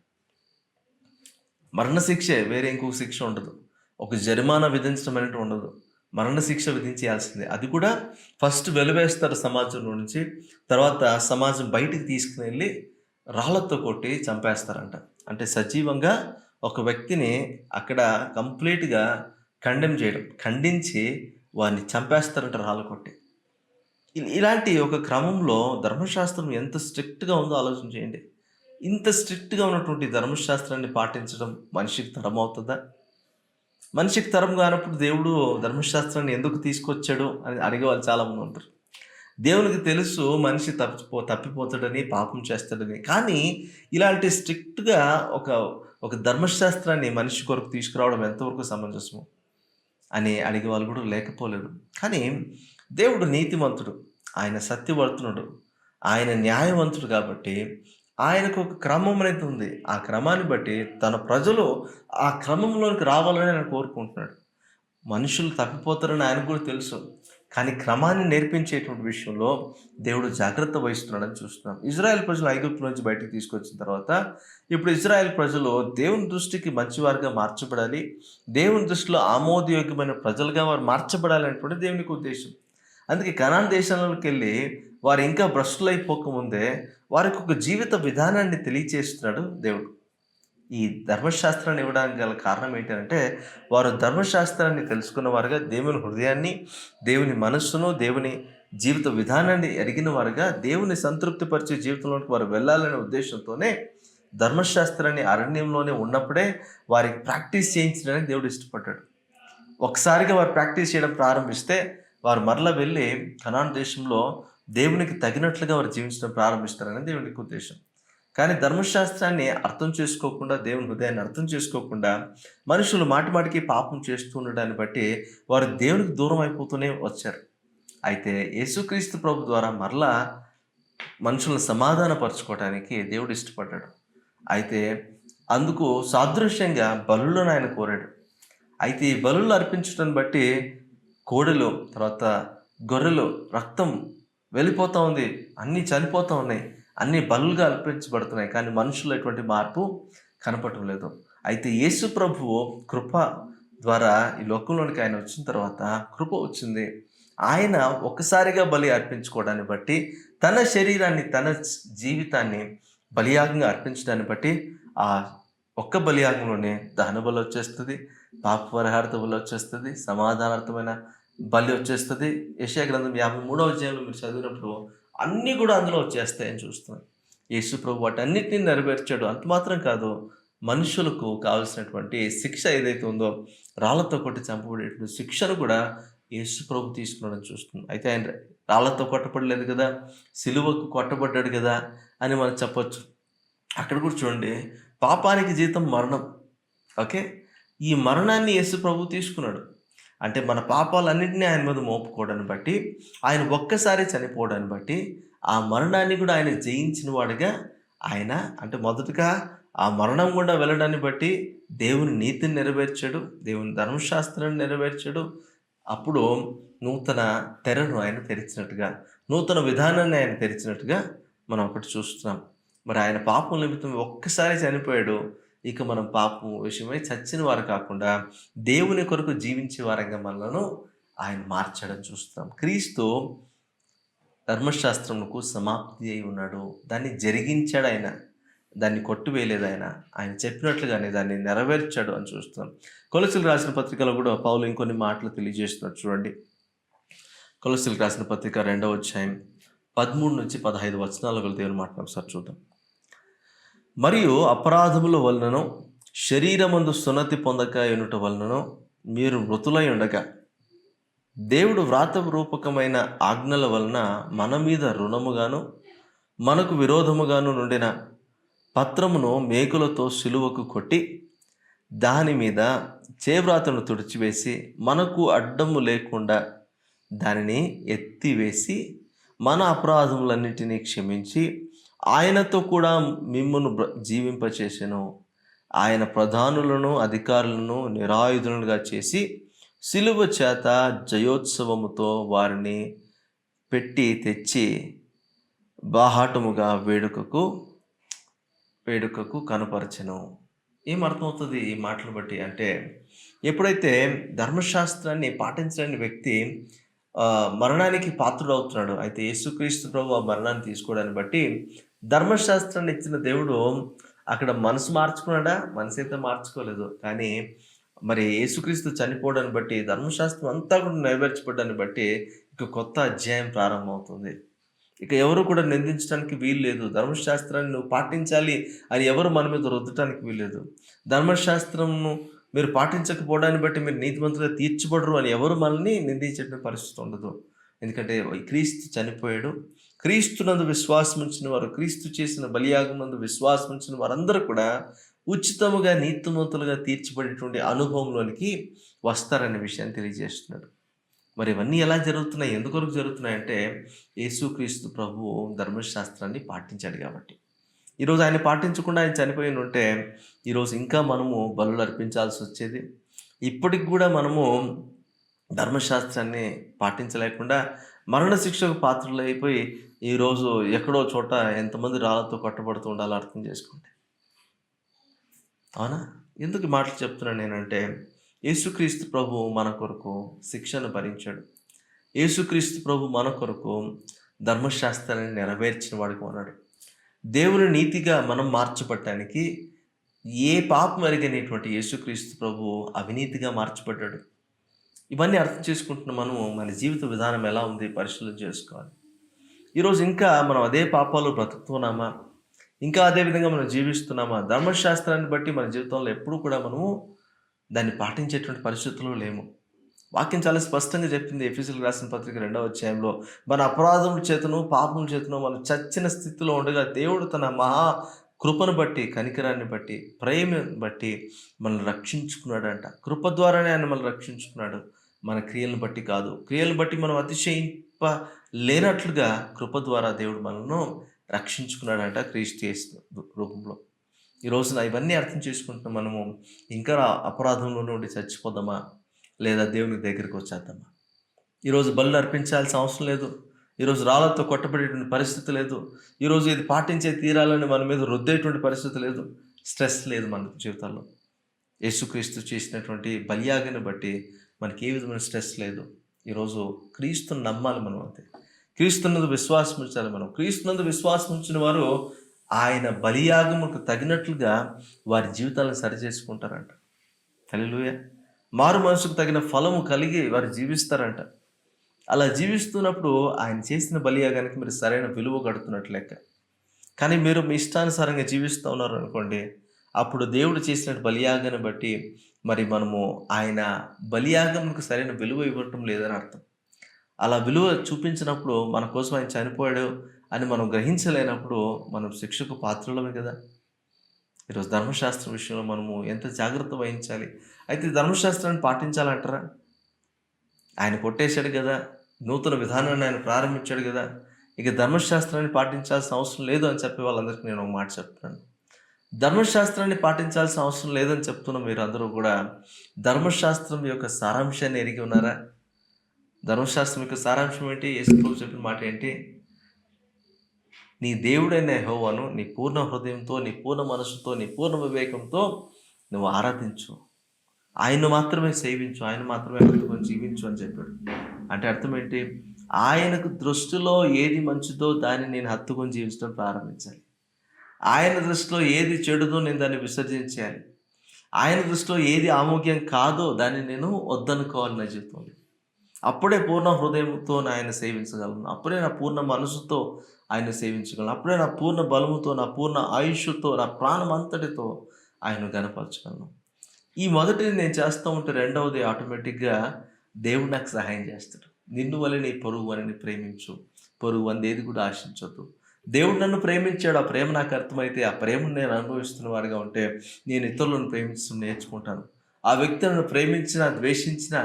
మరణశిక్షే, వేరే ఇంకొక శిక్ష ఉండదు. ఒక జరిమానా విధించడం అనేది ఉండదు. మరణశిక్ష విధించేయాల్సిందే. అది కూడా ఫస్ట్ వెలివేస్తారు సమాజంలో నుంచి. తర్వాత సమాజం బయటికి తీసుకుని వెళ్ళి రాళ్ళతో కొట్టి చంపేస్తారంట. అంటే సజీవంగా ఒక వ్యక్తిని అక్కడ కంప్లీట్‌గా కండెమ్ చేయడం. ఖండించి వాడిని చంపేస్తారంట రాళ్ళు కొట్టి. ఇలాంటి ఒక క్రమంలో ధర్మశాస్త్రం ఎంత స్ట్రిక్ట్‌గా ఉందో ఆలోచన చేయండి. ఇంత స్ట్రిక్ట్‌గా ఉన్నటువంటి ధర్మశాస్త్రాన్ని పాటించడం మనిషికి తరమవుతదా? మనిషికి తరం కానప్పుడు దేవుడు ధర్మశాస్త్రాన్ని ఎందుకు తీసుకొచ్చాడు అని అడిగేవాళ్ళు చాలామంది ఉంటారు. దేవునికి తెలుసు మనిషి తప్పిపోతాడని, పాపం చేస్తాడని. కానీ ఇలాంటి స్ట్రిక్ట్‌గా ఒక ఒక ధర్మశాస్త్రాన్ని మనిషి కొరకు తీసుకురావడం ఎంతవరకు సమంజసము అని అడిగేవాళ్ళు కూడా లేకపోలేదు. కానీ దేవుడు నీతిమంతుడు, ఆయన సత్యవర్తనుడు, ఆయన న్యాయవంతుడు కాబట్టి ఆయనకు ఒక క్రమం అనేది ఉంది. ఆ క్రమాన్ని బట్టి తన ప్రజలు ఆ క్రమంలోనికి రావాలని ఆయన కోరుకుంటున్నాడు. మనుషులు తప్పిపోతారని ఆయనకు కూడా తెలుసు. కానీ క్రమాన్ని నేర్పించేటువంటి విషయంలో దేవుడు జాగ్రత్త వహిస్తున్నాడని చూస్తున్నాం. ఇజ్రాయెల్ ప్రజలు ఐగుప్తు నుంచి బయటికి తీసుకొచ్చిన తర్వాత ఇప్పుడు ఇజ్రాయెల్ ప్రజలు దేవుని దృష్టికి మంచివారుగా మార్చబడాలి, దేవుని దృష్టిలో ఆమోదయోగ్యమైన ప్రజలుగా వారు మార్చబడాలి అనేటువంటి దేవునికి ఉద్దేశం. అందుకే కనాన్ దేశంలోకి వెళ్ళి వారు ఇంకా భ్రష్టులైపోకముందే వారికి ఒక జీవిత విధానాన్ని తెలియచేస్తున్నాడు దేవుడు. ఈ ధర్మశాస్త్రాన్ని ఇవ్వడానికి గల కారణం ఏంటంటే వారు ధర్మశాస్త్రాన్ని తెలుసుకున్న వారుగా, దేవుని హృదయాన్ని, దేవుని మనస్సును, దేవుని జీవిత విధానాన్ని ఎరిగిన వారుగా, దేవుని సంతృప్తిపరిచే జీవితంలోకి వారు వెళ్ళాలనే ఉద్దేశంతోనే ధర్మశాస్త్రాన్ని అరణ్యంలోనే ఉన్నప్పుడే వారికి ప్రాక్టీస్ చేయించడానికి దేవుడు ఇష్టపడ్డాడు. ఒకసారిగా వారు ప్రాక్టీస్ చేయడం ప్రారంభిస్తే వారు మరలా వెళ్ళి కనాన్ దేశంలో దేవునికి తగినట్లుగా వారు జీవించడం ప్రారంభిస్తారని దేవునికి ఉద్దేశం. కానీ ధర్మశాస్త్రాన్ని అర్థం చేసుకోకుండా, దేవుని హృదయాన్ని అర్థం చేసుకోకుండా మనుషులు మాటిమాటికి పాపం చేస్తూ ఉండడాన్ని బట్టి వారు దేవునికి దూరం అయిపోతూనే వచ్చారు. అయితే యేసుక్రీస్తు ప్రభు ద్వారా మరలా మనుషులను సమాధానపరచుకోవడానికి దేవుడు ఇష్టపడ్డాడు. అయితే అందుకు సాదృశ్యంగా బలులను ఆయన కోరాడు. అయితే ఈ బలులు అర్పించడం బట్టి కోడెలు, తర్వాత గొర్రెలు రక్తం వెళ్ళిపోతూ ఉంది, అన్నీ చనిపోతూ ఉన్నాయి, అన్ని బలులుగా అర్పించబడుతున్నాయి. కానీ మనుషుల్లో ఎటువంటి మార్పు కనపడటం లేదు. అయితే యేసు ప్రభువు కృప ద్వారా ఈ లోకంలోనికి ఆయన వచ్చిన తర్వాత కృప వచ్చింది. ఆయన ఒక్కసారిగా బలి అర్పించుకోవడాన్ని బట్టి, తన శరీరాన్ని, తన జీవితాన్ని బలియాగంగా అర్పించడాన్ని బట్టి ఆ ఒక్క బలియాగంలోనే దహన బలి వచ్చేస్తుంది, పాప పరిహారత బలి వచ్చేస్తుంది, సమాధానార్థమైన బలి వచ్చేస్తుంది. యెషయా గ్రంథం 53వ అధ్యాయంలో మీరు చదివినప్పుడు అన్నీ కూడా అందులో వచ్చేస్తాయని చూస్తున్నాం. యేసు ప్రభు వాటన్నిటిని నెరవేర్చాడు. అంత మాత్రం కాదు, మనుషులకు కావలసినటువంటి శిక్ష ఏదైతే ఉందో, రాళ్లతో కొట్టి చంపబడేటువంటి శిక్షను కూడా యేసు ప్రభు తీసుకున్నాడని చూస్తున్నాం. అయితే ఆయన రాళ్లతో కొట్టబడలేదు కదా, సిలువకు కొట్టబడ్డాడు కదా అని మనం చెప్పొచ్చు. అక్కడ కూడా చూడండి, పాపానికి జీతం మరణం. ఓకే, ఈ మరణాన్ని యేసు ప్రభు తీసుకున్నాడు. అంటే మన పాపాలన్నింటినీ ఆయన మీద మోపుకోవడాన్ని బట్టి, ఆయన ఒక్కసారి చనిపోవడాన్ని బట్టి, ఆ మరణాన్ని కూడా ఆయన జయించిన వాడిగా ఆయన, అంటే మొదటగా ఆ మరణం గుండా వెళ్ళడాన్ని బట్టి దేవుని నీతిని నెరవేర్చాడు, దేవుని ధర్మశాస్త్రాన్ని నెరవేర్చాడు. అప్పుడు నూతన తెరను ఆయన తెరిచినట్టుగా, నూతన విధానాన్ని ఆయన తెరిచినట్టుగా మనం ఒకటి చూస్తున్నాం. మరి ఆయన పాపం నిమిత్తం ఒక్కసారి చనిపోయాడు. ఇక మనం పాపం విషయమై చచ్చిన వారు కాకుండా దేవుని కొరకు జీవించే వారంగా మనలను ఆయన మార్చడం చూస్తాం. క్రీస్తు ధర్మశాస్త్రముకు సమాప్తి అయి ఉన్నాడు. దాన్ని జరిగించాడు ఆయన, దాన్ని కొట్టువేయలేదు ఆయన. ఆయన చెప్పినట్లుగానే దాన్ని నెరవేర్చాడు అని చూస్తాం. కొలసీలకు రాసిన పత్రికలో కూడా పౌలు ఇంకొన్ని మాటలు తెలియజేస్తున్నాడు చూడండి. కొలసీలకు రాసిన పత్రిక 2వ అధ్యాయం 13 నుంచి 15 వచనాలు దేవుని మాటను ఒకసారి చూద్దాం. మరియు అపరాధముల వలనను శరీరమందు సున్నతి పొందక ఎనుట వలనను మీరు మృతులై ఉండగా, దేవుడు వ్రాతరూపకమైన ఆజ్ఞల వలన మన మీద రుణముగాను మనకు విరోధముగాను నుండిన పత్రమును మేకులతో సిలువకు కొట్టి దాని మీద చేవ్రాతను తుడిచివేసి మనకు అడ్డము లేకుండా దానిని ఎత్తివేసి మన అపరాధములన్నిటినీ క్షమించి ఆయనతో కూడా మిమ్మును జీవింపచేసెను. ఆయన ప్రధానులను అధికారులను నిరాయుధులుగా చేసి సిలువ చేత జయోత్సవముతో వారిని పెట్టి తెచ్చి బాహాటముగా వేడుకకు కనపరచెను. ఏం అర్థమవుతుంది ఈ మాటలు బట్టి అంటే, ఎప్పుడైతే ధర్మశాస్త్రాన్ని పాటించలేని వ్యక్తి మరణానికి పాత్రుడవుతున్నాడు. అయితే యేసుక్రీస్తు ప్రభు ఆ మరణాన్ని తీసుకోవడాన్ని బట్టి ధర్మశాస్త్రాన్ని ఇచ్చిన దేవుడు అక్కడ మనసు మార్చుకున్నాడా? మనసైతే మార్చుకోలేదు. కానీ మరి యేసుక్రీస్తు చనిపోవడాన్ని బట్టి ధర్మశాస్త్రం అంతా కూడా నెరవేర్చబడ్డాన్ని బట్టి ఇక కొత్త అధ్యాయం ప్రారంభమవుతుంది. ఇక ఎవరు కూడా నిందించడానికి వీలు లేదు. ధర్మశాస్త్రాన్ని నువ్వు పాటించాలి అని ఎవరు మన మీద రుద్దటానికి వీల్లేదు. ధర్మశాస్త్రంను మీరు పాటించకపోవడాన్ని బట్టి మీరు నీతిమంతులుగా తీర్చబడరు అని ఎవరు మనల్ని నిందించే పరిస్థితి ఉండదు. ఎందుకంటే క్రీస్తు చనిపోయాడు. క్రీస్తునందు విశ్వాసం ఉంచిన వారు, క్రీస్తు చేసిన బలియాగం నందు విశ్వాసం ఉంచిన వారందరూ కూడా ఉచితముగా నీతిమంతులుగా తీర్చబడేటువంటి అనుభవంలోనికి వస్తారనే విషయాన్ని తెలియజేస్తున్నాడు. మరి ఇవన్నీ ఎలా జరుగుతున్నాయి? ఎందుకొరకు జరుగుతున్నాయంటే యేసుక్రీస్తు ప్రభువు ధర్మశాస్త్రాన్ని పాటించాడు కాబట్టి. ఈరోజు ఆయన పాటించకుండా ఆయన చనిపోయి ఉంటే ఈరోజు ఇంకా మనము బలులు అర్పించాల్సి వచ్చేది. ఇప్పటికి కూడా మనము ధర్మశాస్త్రాన్ని పాటించలేకుండా మరణ శిక్షకు పాత్రులైపోయి ఈరోజు ఎక్కడో చోట ఎంతమంది రాళ్ళతో కొట్టబడుతూ ఉండాలో అర్థం చేసుకుంటే. అవునా? ఎందుకు ఈ మాటలు చెప్తున్నాను నేనంటే, యేసుక్రీస్తు ప్రభు మన కొరకు శిక్షను భరించాడు. యేసుక్రీస్తు ప్రభు మన కొరకు ధర్మశాస్త్రాన్ని నెరవేర్చిన వాడికి ఉన్నాడు. దేవుని నీతిగా మనం మార్చబడటానికి ఏ పాపం ఎరగనేటువంటి యేసుక్రీస్తు ప్రభు అవినీతిగా మార్చబడ్డాడు. ఇవన్నీ అర్థం చేసుకుంటున్న మనము మన జీవిత విధానం ఎలా ఉంది పరిశీలన చేసుకోవాలి. ఈరోజు ఇంకా మనం అదే పాపాలు బ్రతుకుతున్నామా? ఇంకా అదే విధంగా మనం జీవిస్తున్నామా? ధర్మశాస్త్రాన్ని బట్టి మన జీవితంలో ఎప్పుడూ కూడా మనము దాన్ని పాటించేటువంటి పరిస్థితుల్లో లేము. వాక్యం చాలా స్పష్టంగా చెప్పింది. ఎఫెసీయులకు రాసిన పత్రిక 2వ అధ్యాయంలో మన అపరాధముల చేతను పాపముల చేతను మనం చచ్చిన స్థితిలో ఉండగా దేవుడు తన మహా కృపను బట్టి, కనికరాన్ని బట్టి, ప్రేమను బట్టి మనల్ని రక్షించుకున్నాడంట. కృప ద్వారానే ఆయన మనల్ని రక్షించుకున్నాడు, మన క్రియలను బట్టి కాదు. క్రియలను బట్టి మనం అతిశయింప లేనట్లుగా కృప ద్వారా దేవుడు మనల్ని రక్షించుకున్నాడంట క్రీస్తు యేసు రూపంలో. ఈ రోజున ఇవన్నీ అర్థం చేసుకుంటున్న మనము ఇంకా అపరాధంలో ఉండి చచ్చిపోదామా, లేదా దేవుని దగ్గరికి వచ్చేద్దామా? ఈరోజు బలులు అర్పించాల్సిన అవసరం లేదు. ఈరోజు రాళ్ళతో కొట్టబడేటువంటి పరిస్థితి లేదు. ఈరోజు ఇది పాటించే తీరాలని మన మీద రుద్దేటువంటి పరిస్థితి లేదు. స్ట్రెస్ లేదు మన జీవితాల్లో. యేసుక్రీస్తు చేసినటువంటి బలియాగని బట్టి మనకి ఏ విధమైన స్ట్రెస్ లేదు. ఈరోజు క్రీస్తుని నమ్మాలి మనం. అంతే, క్రీస్తునందు విశ్వాసం ఉంచాలి మనం. క్రీస్తునందు విశ్వాసం ఉంచిన వారు ఆయన బలియాగముకు తగినట్లుగా వారి జీవితాలను సరిచేసుకుంటారంట. హల్లెలూయా. మారు మనసుకు తగిన ఫలము కలిగి వారు జీవిస్తారంట. అలా జీవిస్తున్నప్పుడు ఆయన చేసిన బలియాగానికి మీరు సరైన విలువ కడుతున్నట్లు లెక్క. కానీ మీరు మీ ఇష్టానుసారంగా జీవిస్తూ ఉన్నారు అనుకోండి, అప్పుడు దేవుడు చేసిన బలియాగాన్ని బట్టి మరి మనము ఆయన బలియాగములకు సరైన విలువ ఇవ్వటం లేదని అర్థం. అలా విలువ చూపించినప్పుడు మన కోసం ఆయన చనిపోయాడు అని మనం గ్రహించలేనప్పుడు మనం శిక్షకు పాత్రలమే కదా. ఈరోజు ధర్మశాస్త్రం విషయంలో మనము ఎంత జాగ్రత్త వహించాలి. అయితే ధర్మశాస్త్రాన్ని పాటించాలంటారా? ఆయన కొట్టేశాడు కదా, నూతన విధానాన్ని ఆయన ప్రారంభించాడు కదా, ఇక ధర్మశాస్త్రాన్ని పాటించాల్సిన అవసరం లేదు అని చెప్పే వాళ్ళందరికీ నేను ఒక మాట చెప్తున్నాను. ధర్మశాస్త్రాన్ని పాటించాల్సిన అవసరం లేదని చెప్తున్న మీరు అందరూ కూడా ధర్మశాస్త్రం యొక్క సారాంశాన్ని ఎరిగి ఉన్నారా? ధర్మశాస్త్రం యొక్క సారాంశం ఏంటి? యేసు ప్రభు చెప్పిన మాట ఏంటి? నీ దేవుడైన యెహోవాను నీ పూర్ణ హృదయంతో, నీ పూర్ణ మనసుతో, నీ పూర్ణ వివేకంతో నువ్వు ఆరాధించు, ఆయన్ను మాత్రమే సేవించు, ఆయన మాత్రమే హత్తుకొని జీవించు అని చెప్పాడు. అంటే అర్థం ఏంటి? ఆయనకు దృష్టిలో ఏది మంచిదో దాన్ని నేను హత్తుకొని జీవించడం ప్రారంభించాలి. ఆయన దృష్టిలో ఏది చెడుదో నేను దాన్ని విసర్జించాలి. ఆయన దృష్టిలో ఏది ఆమోగ్యం కాదో దాన్ని నేను వద్దనుకోవాలి నా జీవితంలో. అప్పుడే పూర్ణ హృదయంతో ఆయన సేవించగలను. అప్పుడే నా పూర్ణ మనసుతో ఆయన సేవించగలను. అప్పుడే నా పూర్ణ బలముతో, నా పూర్ణ ఆయుష్తో, నా ప్రాణం అంతటితో ఆయన గనపరచగలను. ఈ మొదటిది నేను చేస్తూ ఉంటే రెండవది ఆటోమేటిక్గా దేవుడు నాకు సహాయం చేస్తాడు. నిన్ను వలె నీ పొరుగు అని ప్రేమించు, పొరుగు అని ఏది కూడా ఆశించొద్దు. దేవుడు నన్ను ప్రేమించాడు, ఆ ప్రేమ నాకు అర్థమైతే ఆ ప్రేమను నేను అనుభవిస్తున్న వాడిగా ఉంటే నేను ఇతరులను ప్రేమించడం నేర్చుకుంటాను. ఆ వ్యక్తి నన్ను ప్రేమించినా ద్వేషించినా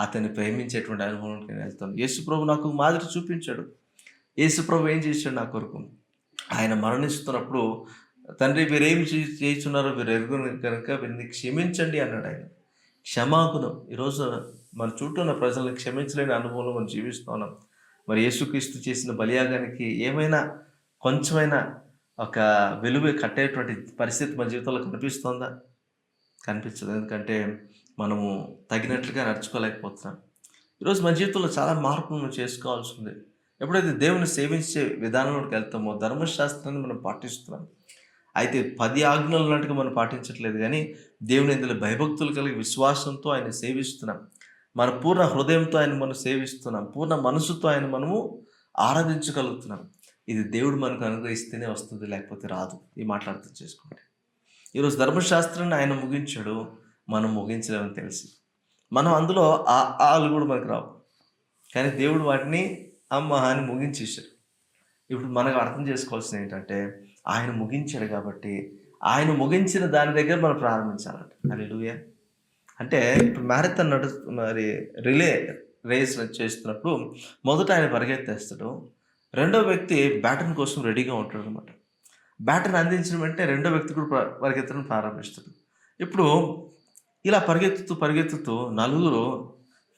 అతన్ని ప్రేమించేటువంటి అనుభవంలోకి నేను వెళ్తాను. యేసుప్రభు నాకు మాదిరి చూపించాడు. యేసుప్రభు ఏం చేశాడు నా కొరకు? ఆయన మరణిస్తున్నప్పుడు తండ్రి వీరేమి చేయుచున్నారో వీరు ఎరుగును కనుక వీరిని క్షమించండి అన్నాడు ఆయన. క్షమాగుణం. ఈరోజు మన చుట్టూ ఉన్న ప్రజలను క్షమించలేని అనుభవంలో మనం జీవిస్తూ ఉన్నాం. మరి యేసుక్రీస్తు చేసిన బలియాగానికి ఏమైనా కొంచెమైనా ఒక విలువ కట్టేటువంటి పరిస్థితి మన జీవితంలో కనిపిస్తోందా? కనిపించదు. ఎందుకంటే మనము తగినట్లుగా నడుచుకోలేకపోతున్నాం. ఈరోజు మన జీవితంలో చాలా మార్పులు మనం చేసుకోవాల్సి ఉంది. ఎప్పుడైతే దేవుని సేవించే విధానంలోకి వెళ్తామో ధర్మశాస్త్రాన్ని మనం పాటిస్తున్నాం. అయితే 10 ఆజ్ఞలు ఉన్నట్టుగా మనం పాటించట్లేదు గానీ, దేవుని యందు భయభక్తులు కలిగి విశ్వాసంతో ఆయన్ని సేవిస్తున్నాం. మన పూర్ణ హృదయంతో ఆయన మనం సేవిస్తున్నాం. పూర్ణ మనసుతో ఆయన మనము ఆరాధించగలుగుతున్నాం. ఇది దేవుడు మనకు అనుగ్రహిస్తేనే వస్తుంది, లేకపోతే రాదు. ఈ మాటలు అర్థం చేసుకోండి. ఈరోజు ధర్మశాస్త్రాన్ని ఆయన ముగించాడు, మనం ముగించలేమని తెలిసి. మనం అందులో ఆలు కూడా మనకు రావు. కానీ దేవుడు వాటిని అమ్మ అని ముగించేశాడు. ఇప్పుడు మనకు అర్థం చేసుకోవాల్సింది ఏంటంటే, ఆయన ముగించాడు కాబట్టి, ఆయన ముగించిన దాని దగ్గర మనం ప్రారంభించాలంట. హల్లెలూయా. అంటే ఇప్పుడు మ్యారథాన్ మరి రిలే రేస్ చేస్తున్నప్పుడు మొదట ఆయన పరిగెత్తేస్తాడు. రెండో వ్యక్తి బ్యాటన్ కోసం రెడీగా ఉంటాడు అనమాట. బ్యాటన్ అందించిన వెంటనే రెండో వ్యక్తి కూడా పరిగెత్తడం ప్రారంభిస్తాడు. ఇప్పుడు ఇలా పరిగెత్తుతూ నలుగురు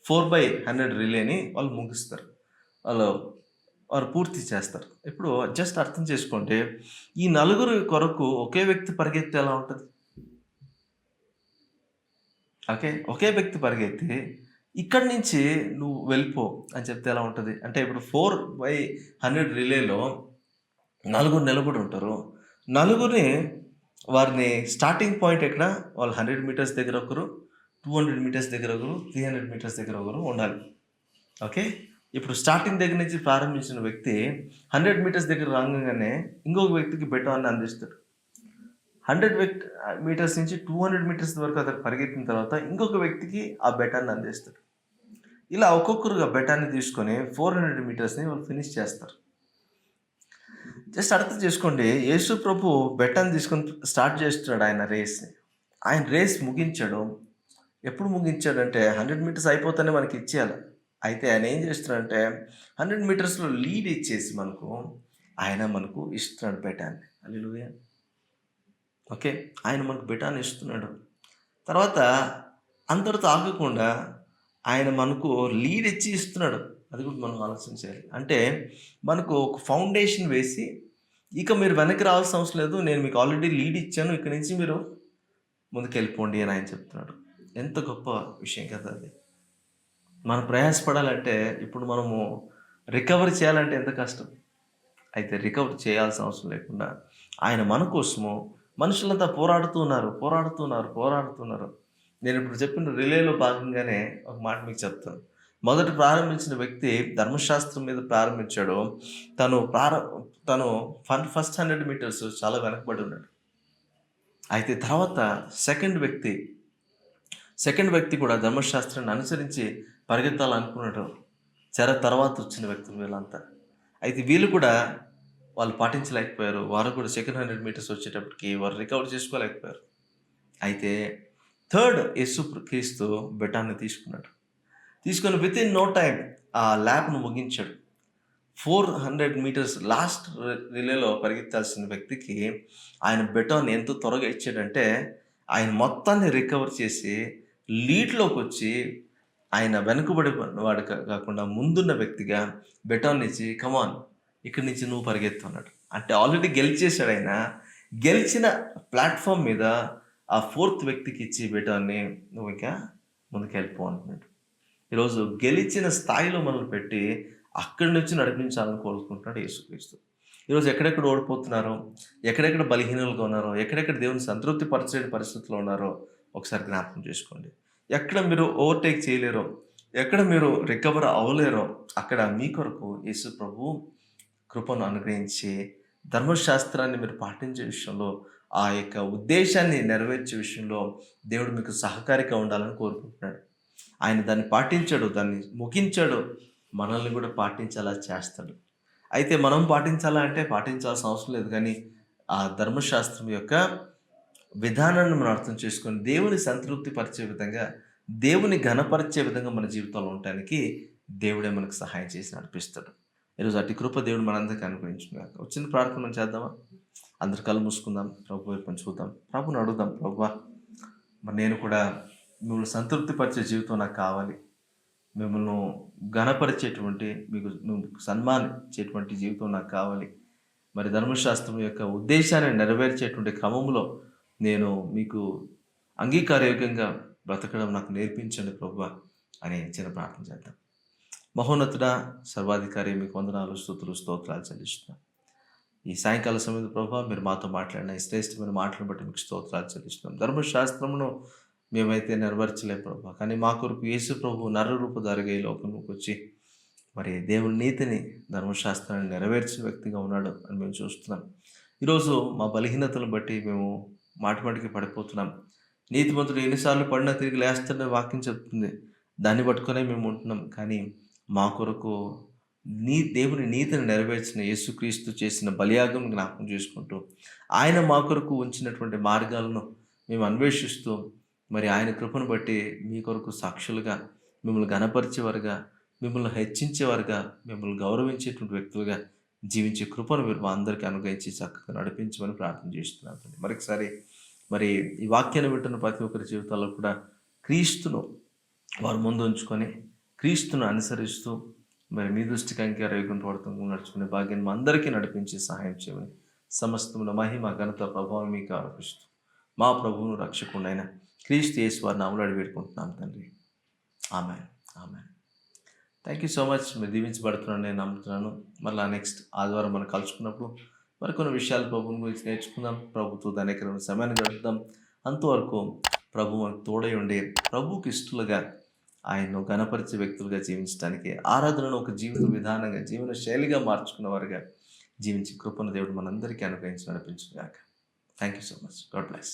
4/100 రిలేని వాళ్ళు ముగిస్తారు. వారు పూర్తి చేస్తారు. ఇప్పుడు జస్ట్ అర్థం చేసుకోండి, ఈ నలుగురు కొరకు ఒకే వ్యక్తి పరిగెత్తి ఎలా ఉంటుంది? ఓకే, ఒకే వ్యక్తి పరిగెత్తి ఇక్కడి నుంచి నువ్వు వెళ్ళిపో అని చెప్తే ఎలా ఉంటుంది? అంటే ఇప్పుడు 4/100 రిలేలో నలుగురు నిలబడి ఉంటారు. నలుగురిని వారిని స్టార్టింగ్ పాయింట్ ఎక్కడ? వాళ్ళు 100 మీటర్స్ దగ్గర ఒకరు, 200 మీటర్స్ దగ్గర ఒకరు, 300 మీటర్స్ దగ్గర ఒకరు ఉండాలి. ఓకే, ఇప్పుడు స్టార్టింగ్ దగ్గర నుంచి ప్రారంభించిన వ్యక్తి 100 మీటర్స్ దగ్గర రాగానే ఇంకొక వ్యక్తికి బెటాన్ని అందిస్తాడు. 100 మీటర్స్ నుంచి 200 మీటర్స్ వరకు అతను పరిగెత్తిన తర్వాత ఇంకొక వ్యక్తికి ఆ బెటాన్ని అందిస్తాడు. ఇలా ఒక్కొక్కరుగా బెటాన్ని తీసుకొని 400 మీటర్స్ని వాళ్ళు ఫినిష్ చేస్తారు. జస్ట్ అర్థం చేసుకోండి, యేసు ప్రభు బెటాన్ని తీసుకొని స్టార్ట్ చేస్తున్నాడు ఆయన రేస్ని. ఆయన రేస్ ముగించాడు. ఎప్పుడు ముగించాడంటే 100 మీటర్స్ అయిపోతేనే మనకి ఇచ్చేయాలి. అయితే ఆయన ఏం చేస్తున్నాడంటే 100 మీటర్స్లో లీడ్ ఇచ్చేసి ఆయన మనకు ఇస్తున్నాడు బెటాన్ని. హల్లెలూయా. ఓకే, ఆయన మనకు బెటాన్ని ఇస్తున్నాడు. తర్వాత అందరితో ఆగకుండా ఆయన మనకు లీడ్ ఇచ్చి ఇస్తున్నాడు. అది కూడా మనం ఆలోచించాలి. అంటే మనకు ఒక ఫౌండేషన్ వేసి ఇక మీరు వెనక్కి రావాల్సిన అవసరం లేదు, నేను మీకు ఆల్రెడీ లీడ్ ఇచ్చాను, ఇక్కడి నుంచి మీరు ముందుకు వెళ్ళిపోండి అని ఆయన చెప్తున్నాడు. ఎంత గొప్ప విషయం కదా అది. మనం ప్రయాసపడాలంటే ఇప్పుడు మనము రికవర్ చేయాలంటే ఎంత కష్టం. అయితే రికవర్ చేయాల్సిన అవసరం లేకుండా ఆయన మన కోసము మనుషులంతా పోరాడుతున్నారు. నేను ఇప్పుడు చెప్పిన రిలేలో భాగంగానే ఒక మాట మీకు చెప్తాను. మొదట ప్రారంభించిన వ్యక్తి ధర్మశాస్త్రం మీద ప్రారంభించాడు. తను ఫస్ట్ 100 మీటర్స్ చాలా వెనకబడి ఉన్నాడు. అయితే తర్వాత సెకండ్ వ్యక్తి కూడా ధర్మశాస్త్రాన్ని అనుసరించి పరిగెత్తాలనుకున్నాడు. తర్వాత వచ్చిన వ్యక్తులు వీళ్ళంతా. అయితే వీళ్ళు కూడా వాళ్ళు పాటించలేకపోయారు. వారు కూడా సెకండ్ 100 మీటర్స్ వచ్చేటప్పటికి వారు రికవర్ చేసుకోలేకపోయారు. అయితే థర్డ్ యేసుక్రీస్తు బెటాన్ని తీసుకొని వితిన్ నో టైం ఆ ల్యాబ్ను ముగించాడు. 400 మీటర్స్ లాస్ట్ రిలేలో పరిగెత్తాల్సిన వ్యక్తికి ఆయన బెటాన్ ఎంత త్వరగా ఇచ్చాడంటే ఆయన మొత్తాన్ని రికవర్ చేసి లీడ్లోకి వచ్చి ఆయన వెనుకబడి వాడు కాకుండా ముందున్న వ్యక్తిగా బెటాన్ ఇచ్చి కమాన్ ఇక్కడి నుంచి నువ్వు పరిగెత్తు అన్నాడు. అంటే ఆల్రెడీ గెలిచేశాడు ఆయన. గెలిచిన ప్లాట్ఫామ్ మీద ఆ ఫోర్త్ వ్యక్తికి ఇచ్చి బెటాన్ని నువ్వు ఇంకా ముందుకు వెళ్ళిపో అంటున్నాడు. ఈరోజు గెలిచిన స్థాయిలో మనల్ని పెట్టి అక్కడి నుంచి నడిపించాలని కోరుకుంటున్నాడు యేసుక్రీస్తు. ఈరోజు ఎక్కడెక్కడ ఓడిపోతున్నారో, ఎక్కడెక్కడ బలహీనలుగా ఉన్నారో, ఎక్కడెక్కడ దేవుని సంతృప్తి పరచలేని పరిస్థితుల్లో ఉన్నారో ఒకసారి జ్ఞాపకం చేసుకోండి. ఎక్కడ మీరు ఓవర్టేక్ చేయలేరో, ఎక్కడ మీరు రికవర్ అవ్వలేరో అక్కడ మీ కొరకు యేసు ప్రభు కృపను అనుగ్రహించి ధర్మశాస్త్రాన్ని మీరు పాటించే విషయంలో, ఆ యొక్క ఉద్దేశాన్ని నెరవేర్చే విషయంలో దేవుడు మీకు సహకారిగా ఉండాలని కోరుకుంటున్నాడు. ఆయన దాన్ని పాటించాడు, దాన్ని ముగించాడు, మనల్ని కూడా పాటించేలా చేస్తాడు. అయితే మనం పాటించాలా అంటే పాటించాల్సిన అవసరం లేదు, కానీ ఆ ధర్మశాస్త్రం యొక్క విధానాన్ని మనం అర్థం చేసుకొని దేవుని సంతృప్తి పరిచే విధంగా, దేవుని ఘనపరిచే విధంగా మన జీవితంలో ఉండటానికి దేవుడే మనకు సహాయం చేసి నడిపిస్తాడు. ఈరోజు అటు కృప దేవుడు మనందరికీ అనుగ్రహించుగాక. వచ్చిన ప్రార్థన చేద్దామా? అందరు కళ్ళు మూసుకుందాం, ప్రభు వైపు చూద్దాం, ప్రభుని అడుగుదాం. ప్రభువా, మరి నేను కూడా మిమ్మల్ని సంతృప్తి పరిచే జీవితం నాకు కావాలి, మిమ్మల్ని ఘనపరిచేటువంటి మీకు సన్మానించేటువంటి జీవితం నాకు కావాలి. మరి ధర్మశాస్త్రం యొక్క ఉద్దేశాన్ని నెరవేర్చేటువంటి క్రమంలో నేను మీకు అంగీకారయోగ్యంగా బ్రతకడం నాకు నేర్పించండి ప్రభువా అని చిన్న ప్రార్థన చేద్దాం. మహోన్నతుడా, సర్వాధికారి, మీకు వందనాలు, స్తుతులు, స్తోత్రాలు చెల్లిస్తున్నాం. ఈ సాయంకాల సమయంలో ప్రభువా మీరు మాతో మాట్లాడిన ఈ శ్రేష్టమైన మాటలను బట్టి మీకు స్తోత్రాలు చెల్లిస్తున్నాం. ధర్మశాస్త్రమును మేమైతే నెరవేర్చలేం ప్రభువా, కానీ మా కొరకు యేసు ప్రభువు నరరూపధారిగా ఈ లోకంలోకి వచ్చి మరి దేవుని నీతిని, ధర్మశాస్త్రాన్ని నెరవేర్చిన వ్యక్తిగా ఉన్నాడు అని మేము చూస్తున్నాం. ఈరోజు మా బలహీనతలను బట్టి మేము మాటిమాటికి పడిపోతున్నాం. నీతిమంతుడు ఎన్నిసార్లు పడినా తిరిగి లేస్తాడని వాక్యం చెప్తుంది. దాన్ని పట్టుకునే మేము ఉంటున్నాం. కానీ మా కొరకు దేవుని నీతిని నెరవేర్చిన యేసుక్రీస్తు చేసిన బలియాగం జ్ఞాపకం చేసుకుంటూ, ఆయన మా కొరకు ఉంచినటువంటి మార్గాలను మేము అన్వేషిస్తూ, మరి ఆయన కృపను బట్టి మీ కొరకు సాక్షులుగా, మిమ్మల్ని ఘనపరిచేవారుగా, మిమ్మల్ని హెచ్చించేవారుగా, మిమ్మల్ని గౌరవించేటువంటి వ్యక్తులుగా జీవించే కృపను మీరు మా అందరికీ అనుగ్రహించి చక్కగా నడిపించమని ప్రార్థన చేస్తున్నాను. మరొకసారి మరి ఈ వాక్యాన్ని వింటున్న ప్రతి ఒక్కరి జీవితాల్లో కూడా క్రీస్తును వారు ముందు ఉంచుకొని, క్రీస్తును అనుసరిస్తూ మరి మీ దృష్టికి అంగీకారయోగ్యం పడుతూ నడుచుకునే భాగ్యాన్ని మా అందరికీ నడిపించి సహాయం చేయమని, సమస్తముల మహిమ, ఘనత, ప్రభావం మీకు ఆరోపిస్తూ మా ప్రభువును రక్షకుడైన క్రీస్తు యేసు వారి నామములో అడిగి వేడుకుంటున్నాం తండ్రి. Amen, amen. Thank you so much. మీరు దీవించబడుతున్నాను నేను నమ్ముతున్నాను. మళ్ళీ నెక్స్ట్ ఆదివారం మనం కలుసుకున్నప్పుడు మరికొన్ని విషయాలు ప్రభువుని గురించి నేర్చుకుందాం. ప్రభుతో అనేకమైన సమయాన్ని గడుపుదాం. అంతవరకు ప్రభు మనకు తోడై ఉండి, ప్రభువుకి ఇష్టలుగా ఆయన్ను ఘనపరిచే వ్యక్తులుగా జీవించడానికి, ఆరాధనను ఒక జీవిత విధానంగా, జీవన శైలిగా మార్చుకున్న వారుగా జీవించే కృపను దేవుడు మనందరికీ అనుగ్రహించి నడిపించుగాక. Thank you so much. God bless.